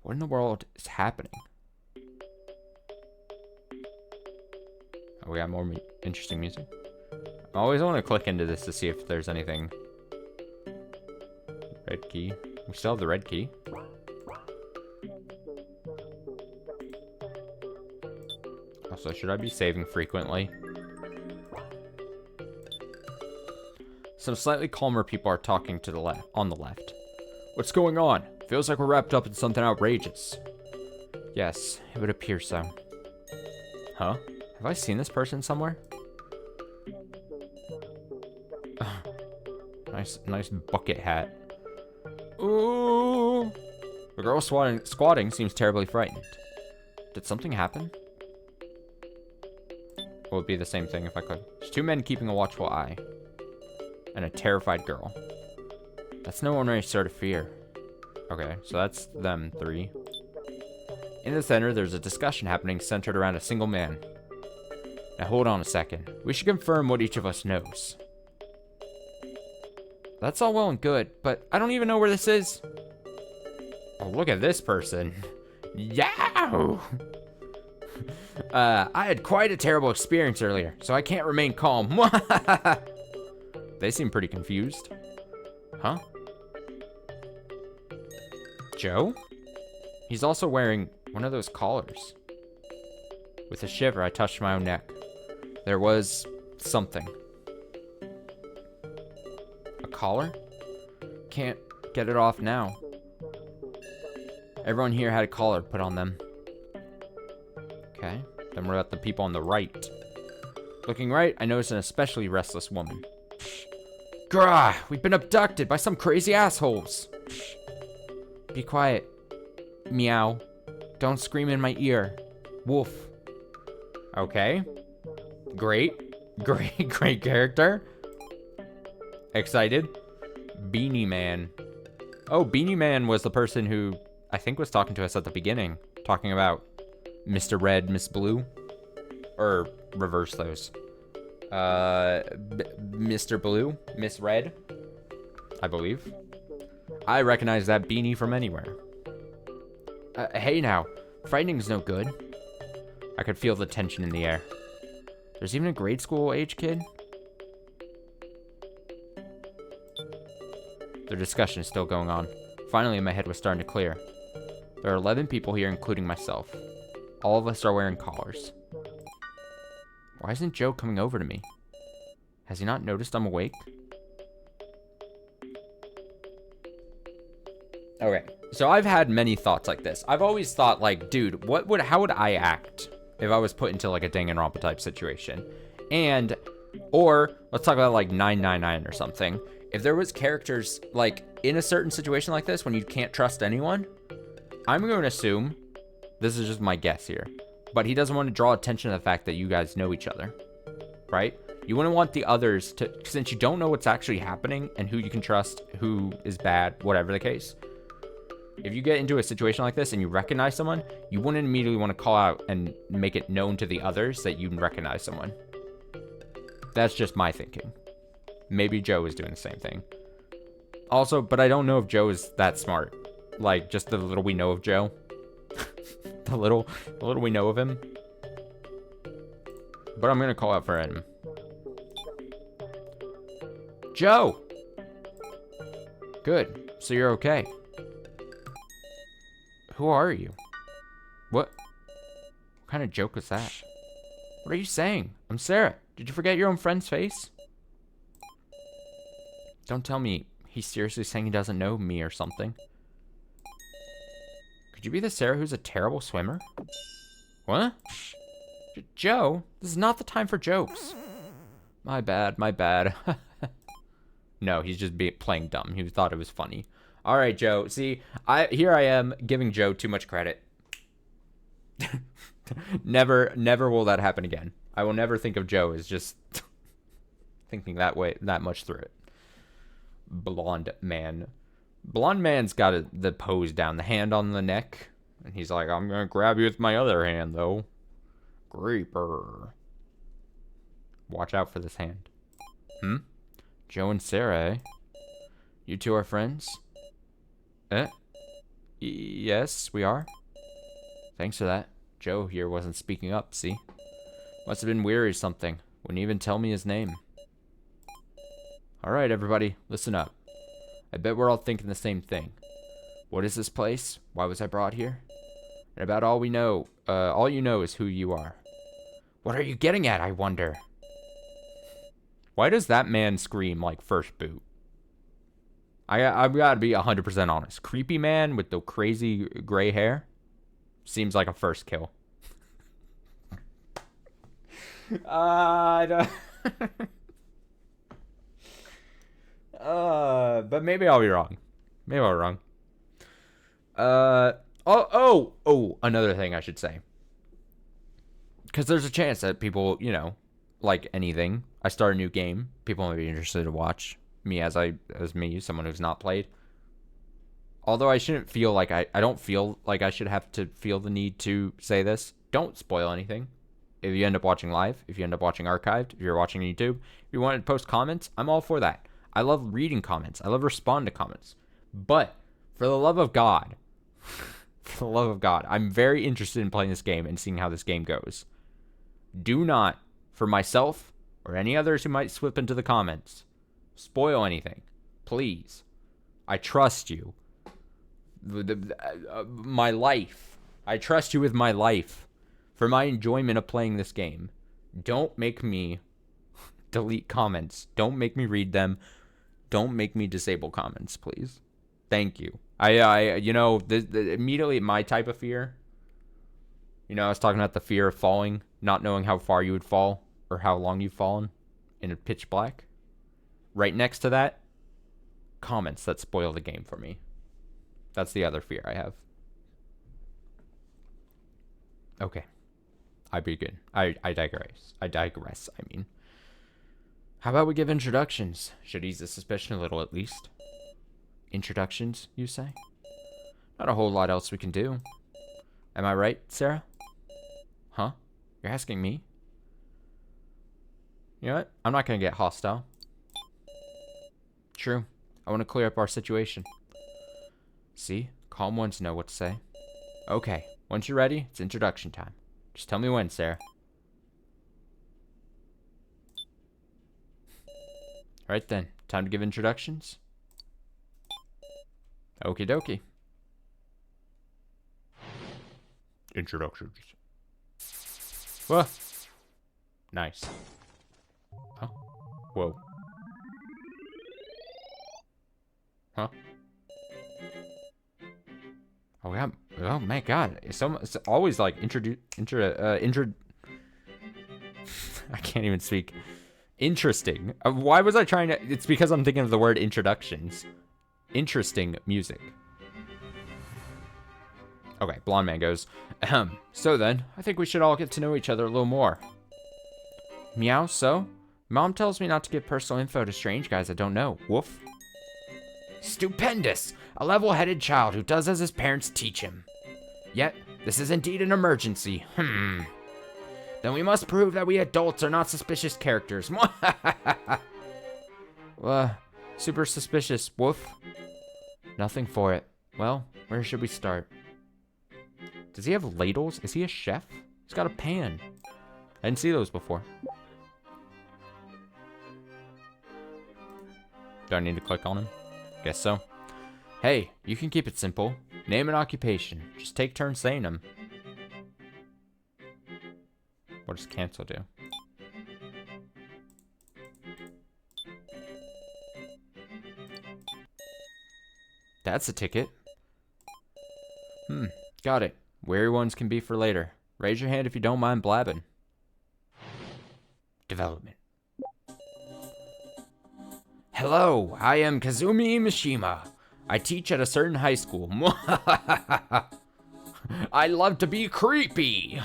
Speaker 1: What in the world is happening? Oh, we got more interesting music. I always want to click into this to see if there's anything. Red key. We still have the red key. Also, should I be saving frequently? Some slightly calmer people are talking to the left, on the left. What's going on? Feels like we're wrapped up in something outrageous. Yes, it would appear so. Huh? Have I seen this person somewhere? Nice bucket hat. Ooh! The girl squatting seems terribly frightened. Did something happen? Well, it'd be the same thing if I could. There's two men keeping a watchful eye. And a terrified girl. That's no ordinary sort of fear. Okay, so that's them three. In the center, there's a discussion happening centered around a single man. Now hold on a second. We should confirm what each of us knows. That's all well and good, but I don't even know where this is. Oh, look at this person. Yeah! I had quite a terrible experience earlier, so I can't remain calm. They seem pretty confused. Huh? Joe? He's also wearing one of those collars. With a shiver, I touched my own neck. There was something. A collar? Can't get it off now. Everyone here had a collar put on them. Okay, then we're at the people on the right. Looking right, I noticed an especially restless woman. Grah, we've been abducted by some crazy assholes. Be quiet. Meow. Don't scream in my ear. Wolf. Okay. Great character. Excited. Beanie Man. Oh, Beanie Man was the person who I think was talking to us at the beginning. Talking about Mr. Red, Miss Blue. Or reverse those. Mr. Blue, Miss Red, I believe. I recognize that beanie from anywhere. Hey now, frightening's no good. I could feel the tension in the air. There's even a grade school age kid. The discussion is still going on. Finally, my head was starting to clear. There are 11 people here, including myself. All of us are wearing collars. Why isn't Joe coming over to me? Has he not noticed I'm awake? Okay, so I've had many thoughts like this. I've always thought, like, dude, how would I act if I was put into, like, a Danganronpa type situation? Or, let's talk about, like, 999 or something. If there was characters, like, in a certain situation like this, when you can't trust anyone, I'm going to assume, this is just my guess here, but he doesn't want to draw attention to the fact that you guys know each other, right? You wouldn't want the others to, since you don't know what's actually happening and who you can trust, who is bad, whatever the case. If you get into a situation like this and you recognize someone, you wouldn't immediately want to call out and make it known to the others that you recognize someone. That's just my thinking. Maybe Joe is doing the same thing. Also, but I don't know if Joe is that smart. Like, just the little we know of Joe. the little we know of him. But I'm gonna call out for him. Joe! Good. So you're okay. Who are you? What kind of joke was that? What are you saying? I'm Sarah. Did you forget your own friend's face? Don't tell me he's seriously saying he doesn't know me or something. Could you be the Sarah who's a terrible swimmer? What? Joe, this is not the time for jokes. My bad, my bad. No, he's just playing dumb. He thought it was funny. All right, Joe. See, here I am giving Joe too much credit. Never will that happen again. I will never think of Joe as just thinking that much through it. Blonde man. Blonde man's got the pose down, the hand on the neck. And he's like, I'm going to grab you with my other hand, though. Creeper. Watch out for this hand. Joe and Sarah, eh? You two are friends? Yes, we are. Thanks for that. Joe here wasn't speaking up, see? Must have been weary or something. Wouldn't even tell me his name. Alright, everybody, listen up. I bet we're all thinking the same thing. What is this place? Why was I brought here? And about all we know, all you know is who you are. What are you getting at, I wonder? Why does that man scream like first boot? I've got to be 100% honest. Creepy man with the crazy gray hair seems like a first kill. But maybe I'll be wrong. Maybe I'll be wrong. Another thing I should say. Because there's a chance that people, you know, like anything, I start a new game, people might be interested to watch me as someone who's not played. Although I shouldn't feel like I don't feel like I should have to feel the need to say this. Don't spoil anything. If you end up watching live, if you end up watching archived, if you're watching YouTube, if you want to post comments, I'm all for that. I love reading comments. I love responding to comments. But for the love of God, I'm very interested in playing this game and seeing how this game goes. Do not, for myself or any others who might slip into the comments, spoil anything. Please. I trust you. My life. I trust you with my life. For my enjoyment of playing this game. Don't make me delete comments. Don't make me read them. Don't make me disable comments, please. Thank you. Immediately my type of fear. You know, I was talking about the fear of falling, not knowing how far you would fall or how long you've fallen in a pitch black. Right next to that, comments that spoil the game for me. That's the other fear I have. Okay. I begin. I digress. I mean. How about we give introductions? Should ease the suspicion a little at least. Introductions, you say? Not a whole lot else we can do. Am I right, Sarah? Huh? You're asking me? You know what? I'm not going to get hostile. True. I want to clear up our situation. See? Calm ones know what to say. Okay. Once you're ready, it's introduction time. Just tell me when, Sarah. Alright then. Time to give introductions? Okie dokie. Introductions. Whoa. Nice. Oh. Whoa. Huh? Oh, yeah. Oh, my God. It's always like I can't even speak. Interesting. Why was I trying to... It's because I'm thinking of the word introductions. Interesting music. Okay, blonde man goes, ahem. So then, I think we should all get to know each other a little more. Meow, so? Mom tells me not to give personal info to strange guys I don't know. Woof. Stupendous! A level-headed child who does as his parents teach him. Yet, this is indeed an emergency. Then we must prove that we adults are not suspicious characters. Super suspicious. Woof. Nothing for it. Well, where should we start? Does he have ladles? Is he a chef? He's got a pan. I didn't see those before. Do I need to click on him? Guess so. Hey, you can keep it simple. Name and occupation. Just take turns saying them. What does cancel do? That's a ticket. Got it. Weary ones can be for later. Raise your hand if you don't mind blabbing. Development. Hello, I am Kazumi Mishima. I teach at a certain high school. I love to be creepy.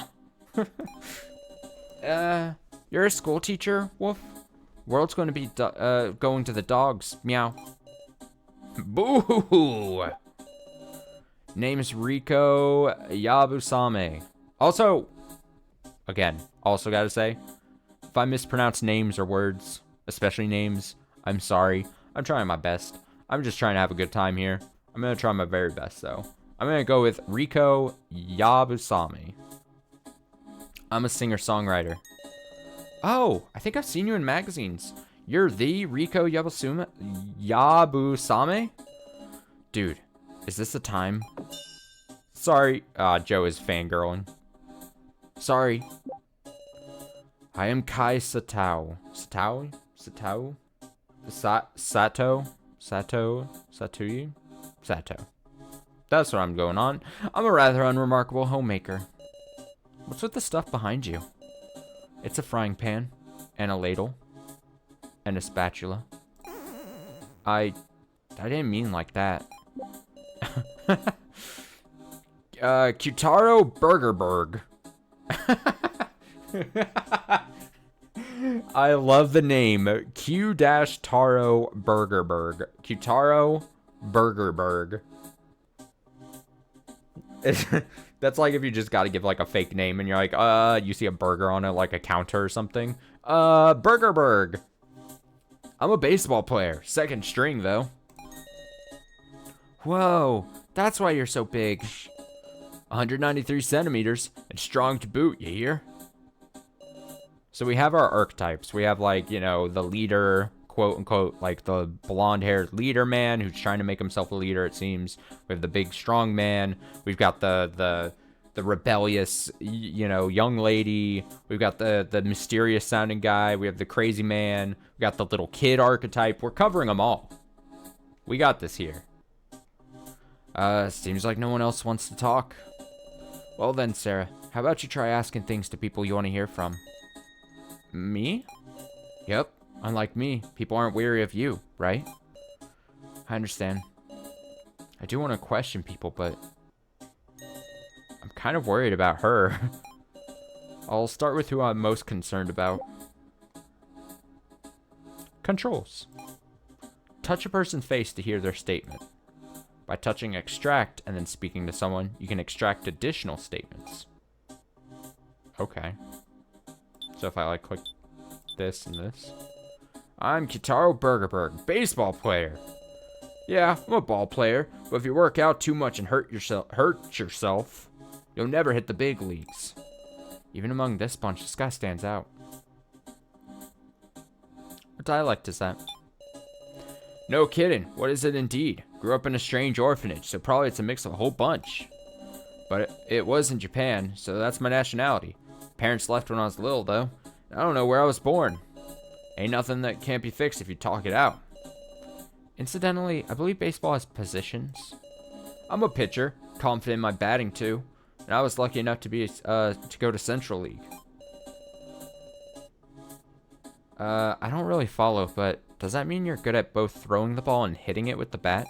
Speaker 1: You're a school teacher, Wolf? World's going to be going to the dogs. Meow. Boo! Name's Riko Yabusame. Also gotta say, if I mispronounce names or words, especially names, I'm sorry. I'm trying my best. I'm just trying to have a good time here. I'm gonna try my very best, though. I'm gonna go with Riko Yabusame. I'm a singer-songwriter. Oh, I think I've seen you in magazines. You're the Riko Yabusame? Dude, is this the time? Sorry. Joe is fangirling. Sorry. I am Kai Satao. Satao? Satui? Sato. That's what I'm going on. I'm a rather unremarkable homemaker. What's with the stuff behind you? It's a frying pan. And a ladle. And a spatula. I didn't mean like that. Kutaro Burgerberg. I love the name. Q-Taro Burgerberg. Kutaro Burgerberg. That's like if you just gotta give like a fake name and you're like, you see a burger on it, like a counter or something. Burgerberg. I'm a baseball player. Second string, though. Whoa, that's why you're so big. 193 centimeters and strong to boot, you hear? So we have our archetypes. We have, like, you know, the leader, quote unquote, like the blonde-haired leader man who's trying to make himself a leader, it seems. We have the big strong man. We've got the rebellious, you know, young lady. We've got the mysterious sounding guy. We have the crazy man. We got the little kid archetype. We're covering them all. We got this here. Seems like no one else wants to talk. Well then, Sarah, how about you try asking things to people you want to hear from? Me? Yep. Unlike me, people aren't weary of you, right? I understand. I do want to question people, but I'm kind of worried about her. I'll start with who I'm most concerned about. Controls. Touch a person's face to hear their statement. By touching extract and then speaking to someone, you can extract additional statements. Okay. So if I like click this and this. I'm Kitaro Burgerberg, baseball player. Yeah, I'm a ball player, but if you work out too much and hurt yourself, you'll never hit the big leagues. Even among this bunch, this guy stands out. What dialect is that? No kidding. What is it indeed? Grew up in a strange orphanage, so probably it's a mix of a whole bunch. But it was in Japan, so that's my nationality. Parents left when I was little, though. I don't know where I was born. Ain't nothing that can't be fixed if you talk it out. Incidentally, I believe baseball has positions. I'm a pitcher, confident in my batting too, and I was lucky enough to be to go to Central League. I don't really follow, but does that mean you're good at both throwing the ball and hitting it with the bat?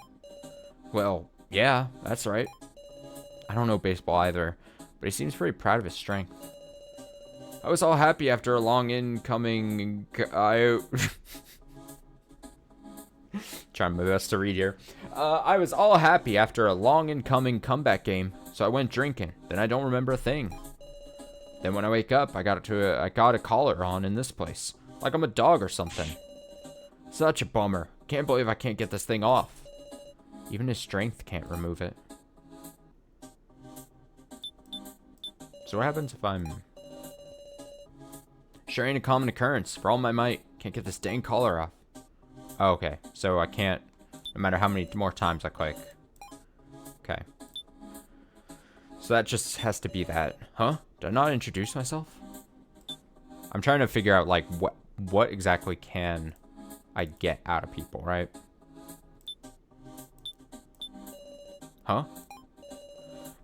Speaker 1: Well, yeah, that's right. I don't know baseball either, but he seems very proud of his strength. I was all happy after a long incoming... Trying my best to read here. I was all happy after a long incoming comeback game, so I went drinking. Then I don't remember a thing. Then when I wake up, I got a collar on in this place, like I'm a dog or something. Such a bummer. Can't believe I can't get this thing off. Even his strength can't remove it. So what happens if I'm... Sure ain't a common occurrence. For all my might, can't get this dang collar off. Oh, okay, so I can't, no matter how many more times I click. Okay. So that just has to be that. Huh? Did I not introduce myself? I'm trying to figure out, like, what exactly can I get out of people, right? Huh?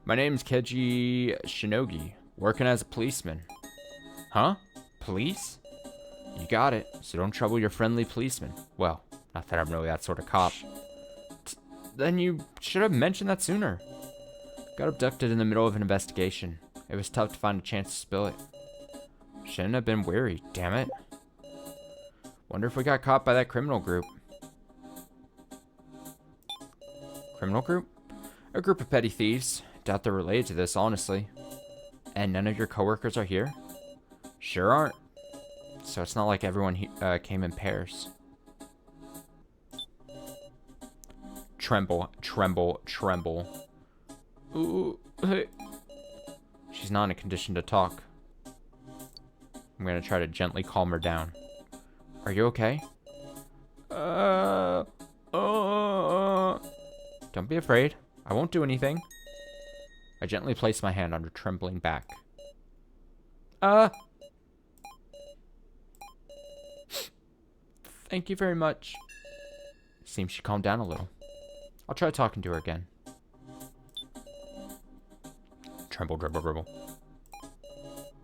Speaker 1: My name's Keiji Shinogi, working as a policeman. Huh? Police? You got it, so don't trouble your friendly policeman. Well, not that I'm really that sort of cop. Then you should have mentioned that sooner. Got abducted in the middle of an investigation. It was tough to find a chance to spill it. Shouldn't have been weary, damn it. Wonder if we got caught by that criminal group. Criminal group? A group of petty thieves. Doubt they're related to this, honestly. And none of your coworkers are here? Sure aren't. So it's not like everyone came in pairs. Tremble, tremble, tremble. Ooh, hey. She's not in a condition to talk. I'm gonna try to gently calm her down. Are you okay? Don't be afraid. I won't do anything. I gently place my hand on her trembling back. Thank you very much. Seems she calmed down a little. I'll try talking to her again. Tremble, dribble, dribble.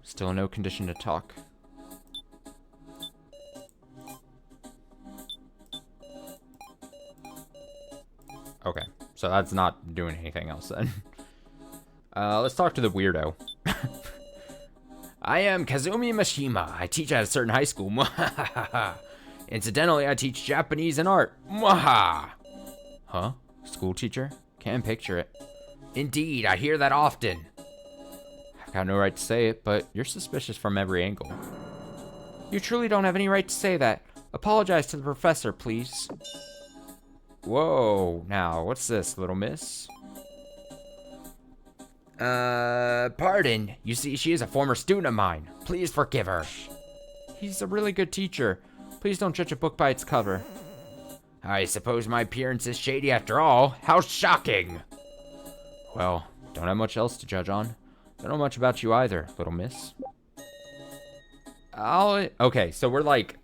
Speaker 1: Still in no condition to talk. Okay, so that's not doing anything else then. Let's talk to the weirdo. I am Kazumi Mishima. I teach at a certain high school. Incidentally, I teach Japanese and art. Mwaha! Huh? School teacher? Can't picture it. Indeed, I hear that often. I've got no right to say it, but you're suspicious from every angle. You truly don't have any right to say that. Apologize to the professor, please. Whoa, now, what's this, little miss? Pardon. You see, she is a former student of mine. Please forgive her. He's a really good teacher. Please don't judge a book by its cover. I suppose my appearance is shady after all. How shocking! Well, don't have much else to judge on. Don't know much about you either, little miss. Okay, so we're like...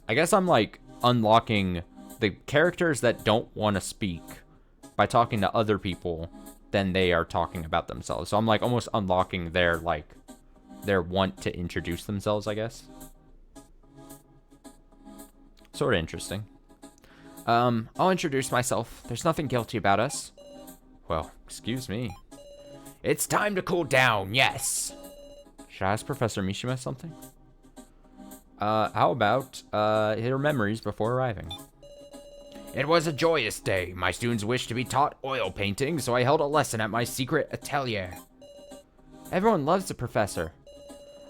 Speaker 1: I guess I'm like unlocking the characters that don't want to speak by talking to other people than they are talking about themselves. So I'm like almost unlocking their like their want to introduce themselves, I guess. Sort of interesting. I'll introduce myself. There's nothing guilty about us. Well, excuse me. It's time to cool down, yes. Should I ask Professor Mishima something? How about her memories before arriving? It was a joyous day. My students wished to be taught oil painting, so I held a lesson at my secret atelier. Everyone loves the professor.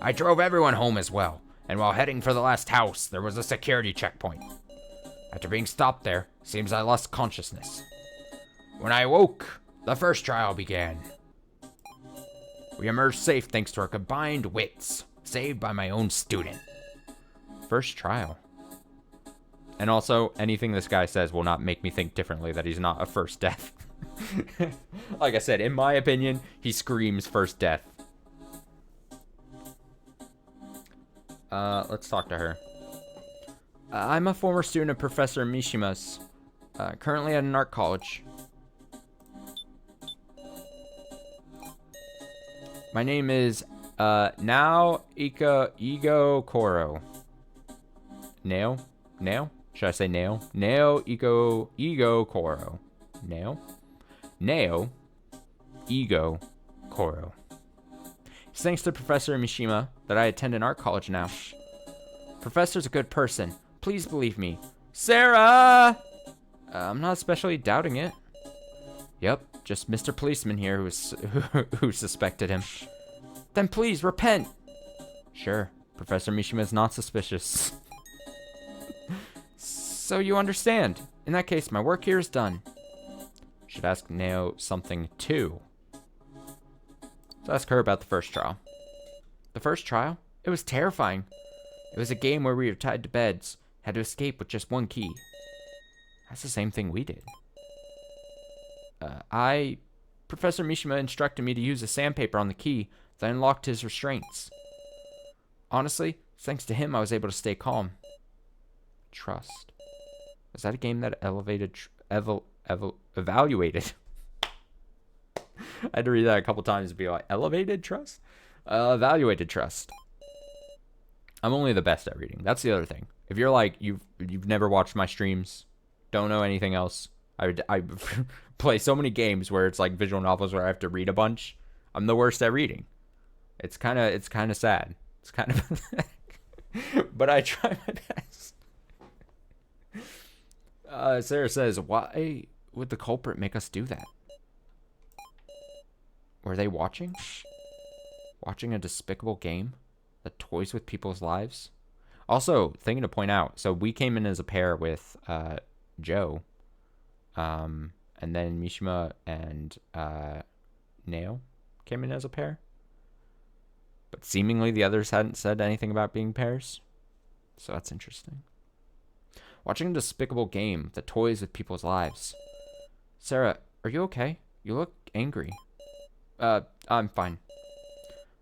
Speaker 1: I drove everyone home as well, and while heading for the last house, there was a security checkpoint. After being stopped there, seems I lost consciousness. When I awoke, the first trial began. We emerged safe thanks to our combined wits, saved by my own student. First trial. And also, anything this guy says will not make me think differently that he's not a first death. Like I said, in my opinion, he screams first death. Let's talk to her. I'm a former student of Professor Mishima's, currently at an art college. My name is, Nao Ego Koro. Nao? Nao? Should I say Nao? Nao Ego Koro. Nao? Nao Ego Koro. It's thanks to Professor Mishima that I attend an art college now. Professor's a good person. Please believe me. Sarah! I'm not especially doubting it. Yep, just Mr. Policeman here who suspected him. Then please, repent! Sure, Professor Mishima is not suspicious. So you understand. In that case, my work here is done. Should ask Nao something too. Let's ask her about the first trial. The first trial? It was terrifying. It was a game where we were tied to beds, had to escape with just one key. That's the same thing we did. Professor Mishima instructed me to use a sandpaper on the key that unlocked his restraints. Honestly, thanks to him, I was able to stay calm. Trust. Was that a game that evaluated? I had to read that a couple times to be like, elevated trust? Evaluated trust. I'm only the best at reading. That's the other thing. If you're like, you've never watched my streams, don't know anything else, I play so many games where it's like visual novels where I have to read a bunch. I'm the worst at reading. It's kind of sad. It's kind of pathetic. But I try my best. Sarah says, why would the culprit make us do that? Were they watching? Watching a despicable game that toys with people's lives? Also, thing to point out, so we came in as a pair with Joe. And then Mishima and Nao came in as a pair. But seemingly the others hadn't said anything about being pairs. So that's interesting. Watching a despicable game that toys with people's lives. Sarah, are you okay? You look angry. I'm fine.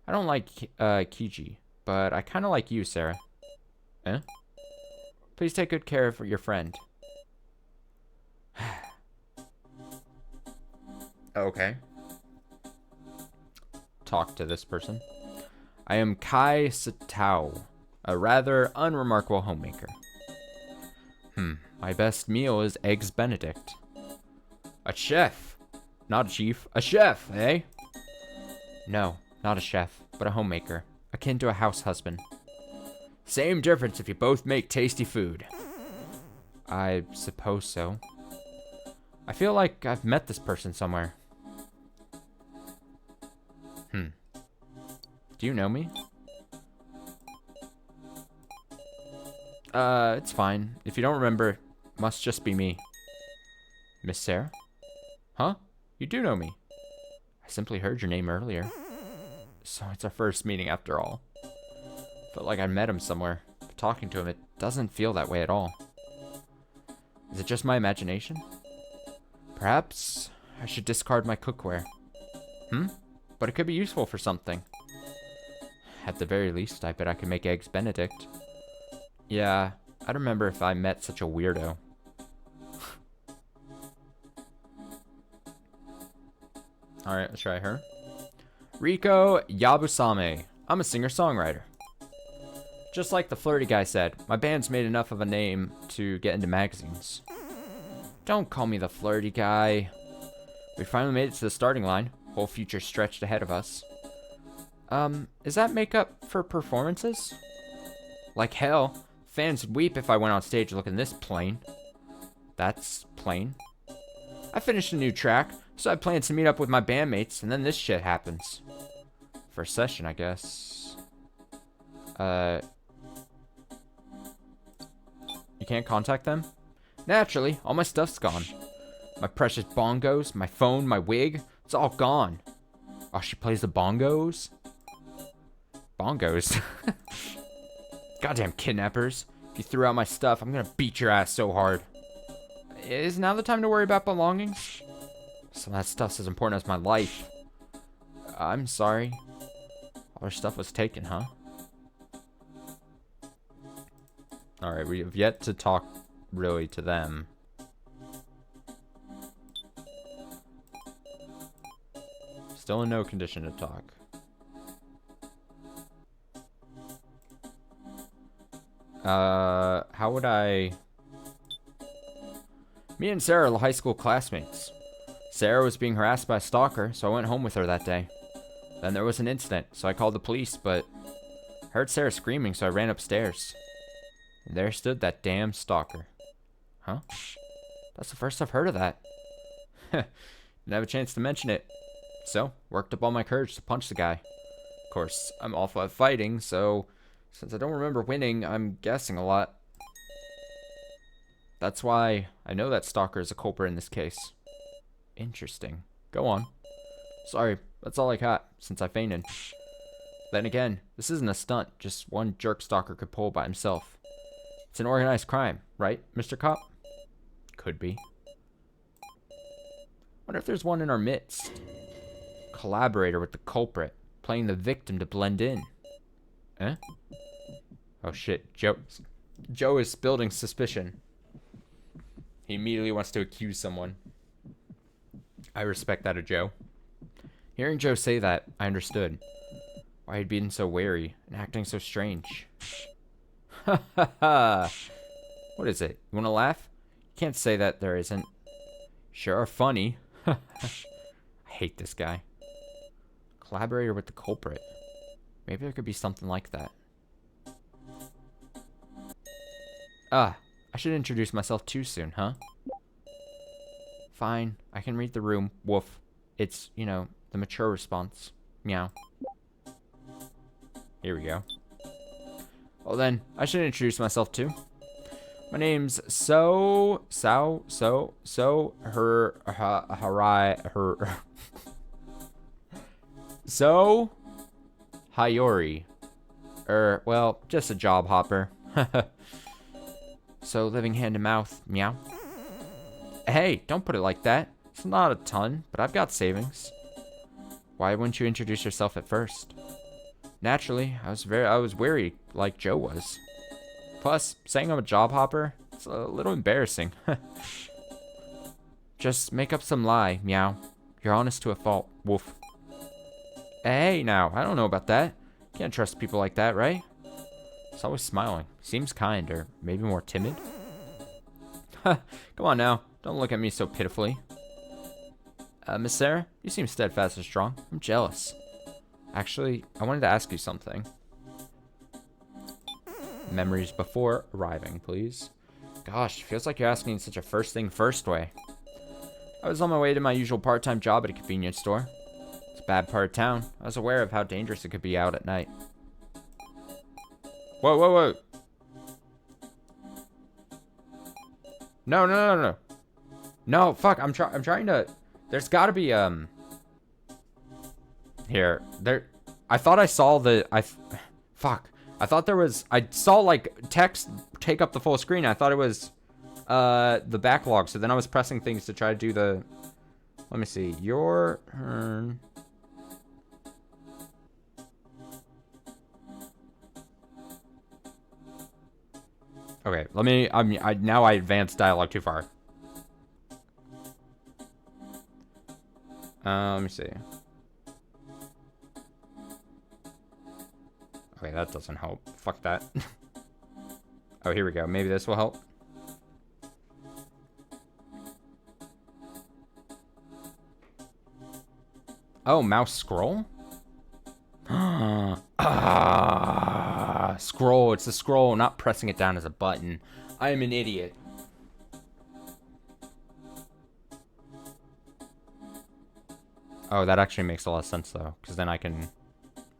Speaker 1: I don't like Kiji, but I kind of like you, Sarah. Eh? Please take good care of your friend. Okay. Talk to this person. I am Kai Satao, a rather unremarkable homemaker. My best meal is eggs Benedict. A chef. Not a chief. A chef, eh? No, not a chef, but a homemaker. Akin to a house husband. Same difference if you both make tasty food. I suppose so. I feel like I've met this person somewhere. Do you know me? It's fine. If you don't remember, must just be me. Miss Sarah? Huh? You do know me. I simply heard your name earlier. So it's our first meeting after all. Felt like I met him somewhere, but talking to him, it doesn't feel that way at all. Is it just my imagination? Perhaps I should discard my cookware. But it could be useful for something. At the very least, I bet I could make eggs Benedict. Yeah, I'd remember if I met such a weirdo. Alright, let's try her. Riko Yabusame. I'm a singer-songwriter. Just like the flirty guy said, my band's made enough of a name to get into magazines. Don't call me the flirty guy. We finally made it to the starting line. Whole future stretched ahead of us. Is that makeup for performances? Like hell. Fans would weep if I went on stage looking this plain. That's plain. I finished a new track, so I planned to meet up with my bandmates, and then this shit happens. For a session, I guess. You can't contact them? Naturally, all my stuff's gone. My precious bongos, my phone, my wig, it's all gone. Oh, she plays the bongos? Bongos? Goddamn kidnappers. If you threw out my stuff, I'm gonna beat your ass so hard. Is now the time to worry about belongings? Some of that stuff's as important as my life. I'm sorry. All our stuff was taken, huh? Alright, we have yet to talk really to them. Still in no condition to talk. How would I... Me and Sarah are high school classmates. Sarah was being harassed by a stalker, so I went home with her that day. Then there was an incident, so I called the police, but I heard Sarah screaming, so I ran upstairs. And there stood that damn stalker. Huh? That's the first I've heard of that. Didn't have a chance to mention it. So, worked up all my courage to punch the guy. Of course, I'm awful at fighting, so since I don't remember winning, I'm guessing a lot. That's why I know that Stalker is a culprit in this case. Interesting. Go on. Sorry, that's all I got, since I fainted. Then again, this isn't a stunt just one jerk Stalker could pull by himself. It's an organized crime, right, Mr. Cop? Could be. Wonder if there's one in our midst. Collaborator with the culprit, playing the victim to blend in. Eh? Oh shit, Joe is building suspicion. He immediately wants to accuse someone. I respect that of Joe. Hearing Joe say that, I understood why he'd been so wary and acting so strange. Ha ha ha! What is it? You want to laugh? You can't say that there isn't. Sure are funny. I hate this guy. Collaborator with the culprit. Maybe there could be something like that. I should introduce myself too soon, huh? Fine, I can read the room. Woof. It's, you know, the mature response. Meow. Here we go. Well then, I should introduce myself too. My name's her So Hayori. Well, just a job hopper. So living hand to mouth, meow. Hey, don't put it like that. It's not a ton, but I've got savings. Why wouldn't you introduce yourself at first? Naturally, I was wary like Joe was. Plus, saying I'm a job hopper, it's a little embarrassing. Just make up some lie, meow. You're honest to a fault, woof. Hey now, I don't know about that. Can't trust people like that, right? He's always smiling. Seems kind, or maybe more timid. Come on now, don't look at me so pitifully. Miss Sarah, you seem steadfast and strong. I'm jealous. Actually, I wanted to ask you something. Memories before arriving, please. Gosh, feels like you're asking in such a first thing first way. I was on my way to my usual part-time job at a convenience store. It's a bad part of town. I was aware of how dangerous it could be out at night. Whoa, whoa, whoa. No. No, fuck, I'm trying to... There's gotta be, Here. I thought I saw fuck. I thought there was... I saw, like, text take up the full screen. I thought it was, the backlog. So then I was pressing things to try to do the... Let me see. Your turn. Okay, let me... now I advanced dialogue too far. Let me see. Okay, that doesn't help. Fuck that. Oh, here we go. Maybe this will help. Oh, mouse scroll? Scroll. It's a scroll, not pressing it down as a button. I am an idiot. Oh, that actually makes a lot of sense, though. Because then I can...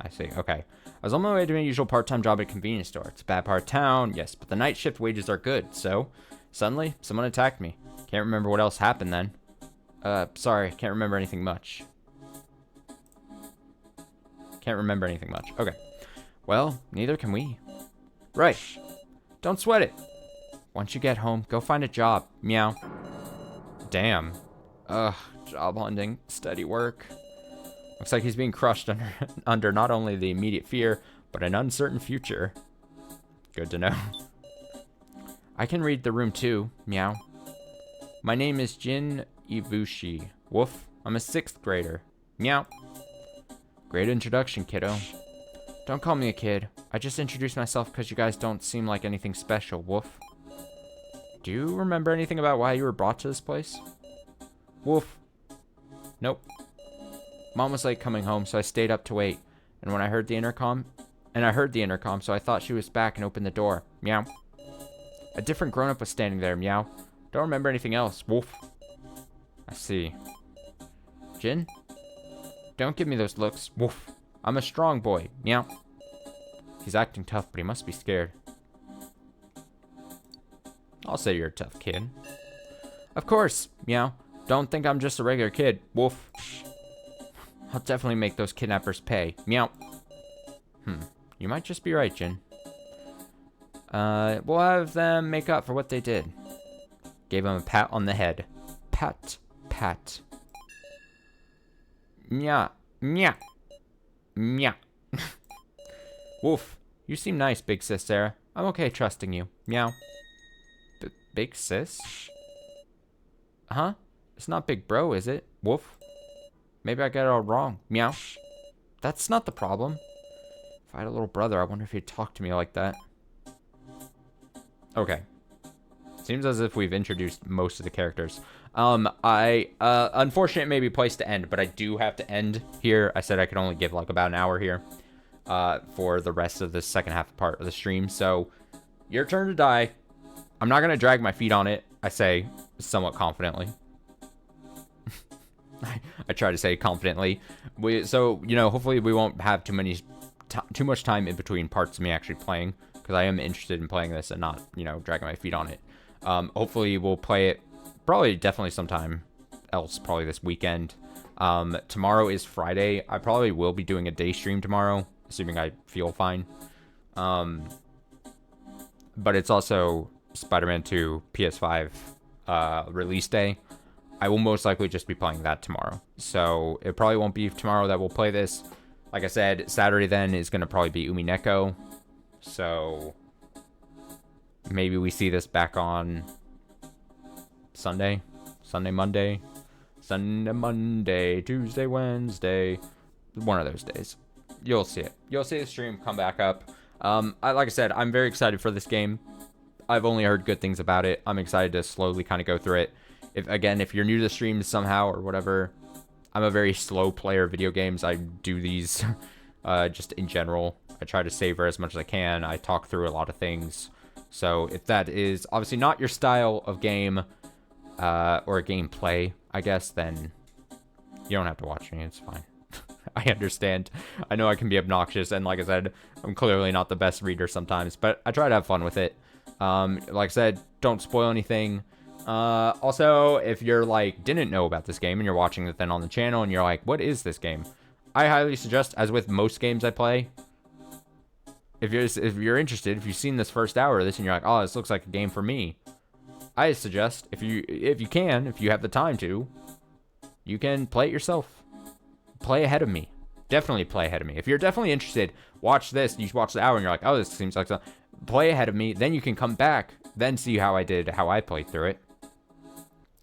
Speaker 1: I see. Okay. I was on my way to my usual part-time job at a convenience store. It's a bad part of town, yes, but the night shift wages are good. So, suddenly, someone attacked me. Can't remember what else happened then. Sorry. Can't remember anything much. Can't remember anything much. Okay. Well, neither can we. Right. Don't sweat it. Once you get home, go find a job. Meow. Damn. Ugh. Job hunting. Steady work. Looks like he's being crushed under not only the immediate fear, but an uncertain future. Good to know. I can read the room too. Meow. My name is Jin Ibushi. Woof. I'm a 6th grader. Meow. Great introduction, kiddo. Don't call me a kid. I just introduced myself because you guys don't seem like anything special. Woof. Do you remember anything about why you were brought to this place? Woof. Nope. Mom was late coming home, so I stayed up to wait. And when I heard the intercom, so I thought she was back and opened the door. Meow. A different grown-up was standing there. Meow. Don't remember anything else. Woof. I see. Jin? Don't give me those looks. Woof. I'm a strong boy. Meow. He's acting tough, but he must be scared. I'll say you're a tough kid. Of course, meow. Don't think I'm just a regular kid. Woof. I'll definitely make those kidnappers pay. Meow. You might just be right, Jin. We'll have them make up for what they did. Gave him a pat on the head. Pat, pat. Nya, nya, nya. Woof. You seem nice, big sis Sarah. I'm okay trusting you. Meow. Big sis? Huh? It's not big bro, is it? Woof. Maybe I got it all wrong. Meow. That's not the problem. If I had a little brother, I wonder if he'd talk to me like that. Okay. Seems as if we've introduced most of the characters. Unfortunate maybe place to end, but I do have to end here. I said I could only give like about an hour here for the rest of the second half part of the stream. So, your turn to die. I'm not going to drag my feet on it, I say somewhat confidently. I try to say confidently. So, you know, hopefully we won't have too much time in between parts of me actually playing, because I am interested in playing this and not, you know, dragging my feet on it. Hopefully we'll play it definitely sometime else, probably this weekend. Tomorrow is Friday. I probably will be doing a day stream tomorrow, assuming I feel fine. But it's also Spider-Man 2 PS5 release day. I will most likely just be playing that tomorrow. So it probably won't be tomorrow that we'll play this. Like I said, Saturday then is going to probably be Umineko. So maybe we see this back on Sunday, Monday, Tuesday, Wednesday. One of those days. You'll see it. You'll see the stream come back up. Like I said, I'm very excited for this game. I've only heard good things about it. I'm excited to slowly kind of go through it. If you're new to the stream somehow or whatever, I'm a very slow player of video games. I do these just in general. I try to savor as much as I can. I talk through a lot of things. So if that is obviously not your style of game or gameplay, I guess, then you don't have to watch me. It's fine. I understand. I know I can be obnoxious, and like I said, I'm clearly not the best reader sometimes, but I try to have fun with it. Like I said, don't spoil anything. Also, if you're like didn't know about this game and you're watching it then on the channel and you're like, what is this game? I highly suggest, as with most games I play, if you're interested, if you've seen this first hour of this and you're like, oh, this looks like a game for me, I suggest if you have the time to, you can play it yourself. Play ahead of me. Definitely play ahead of me. If you're definitely interested, watch this. You watch the hour and you're like, oh, this seems like something. Play ahead of me. Then you can come back. Then see how I played through it.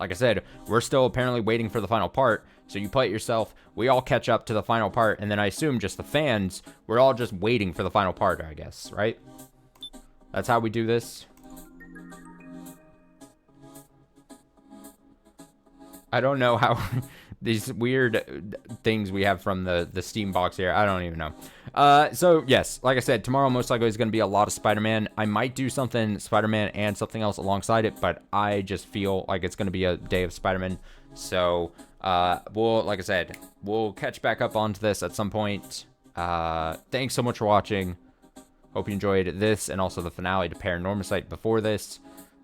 Speaker 1: Like I said, we're still apparently waiting for the final part. So you play it yourself. We all catch up to the final part. And then I assume just the fans, we're all just waiting for the final part, I guess. Right? That's how we do this. I don't know how... These weird things we have from the Steam box here. I don't even know. So, yes, like I said, tomorrow most likely is going to be a lot of Spider-Man. I might do something Spider-Man and something else alongside it, but I just feel like it's going to be a day of Spider-Man. So, like I said, we'll catch back up onto this at some point. Thanks so much for watching. Hope you enjoyed this and also the finale to Paranormal Site before this.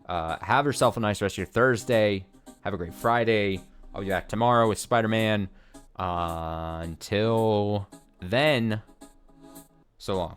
Speaker 1: Have yourself a nice rest of your Thursday. Have a great Friday. I'll be back tomorrow with Spider-Man. Until then, so long.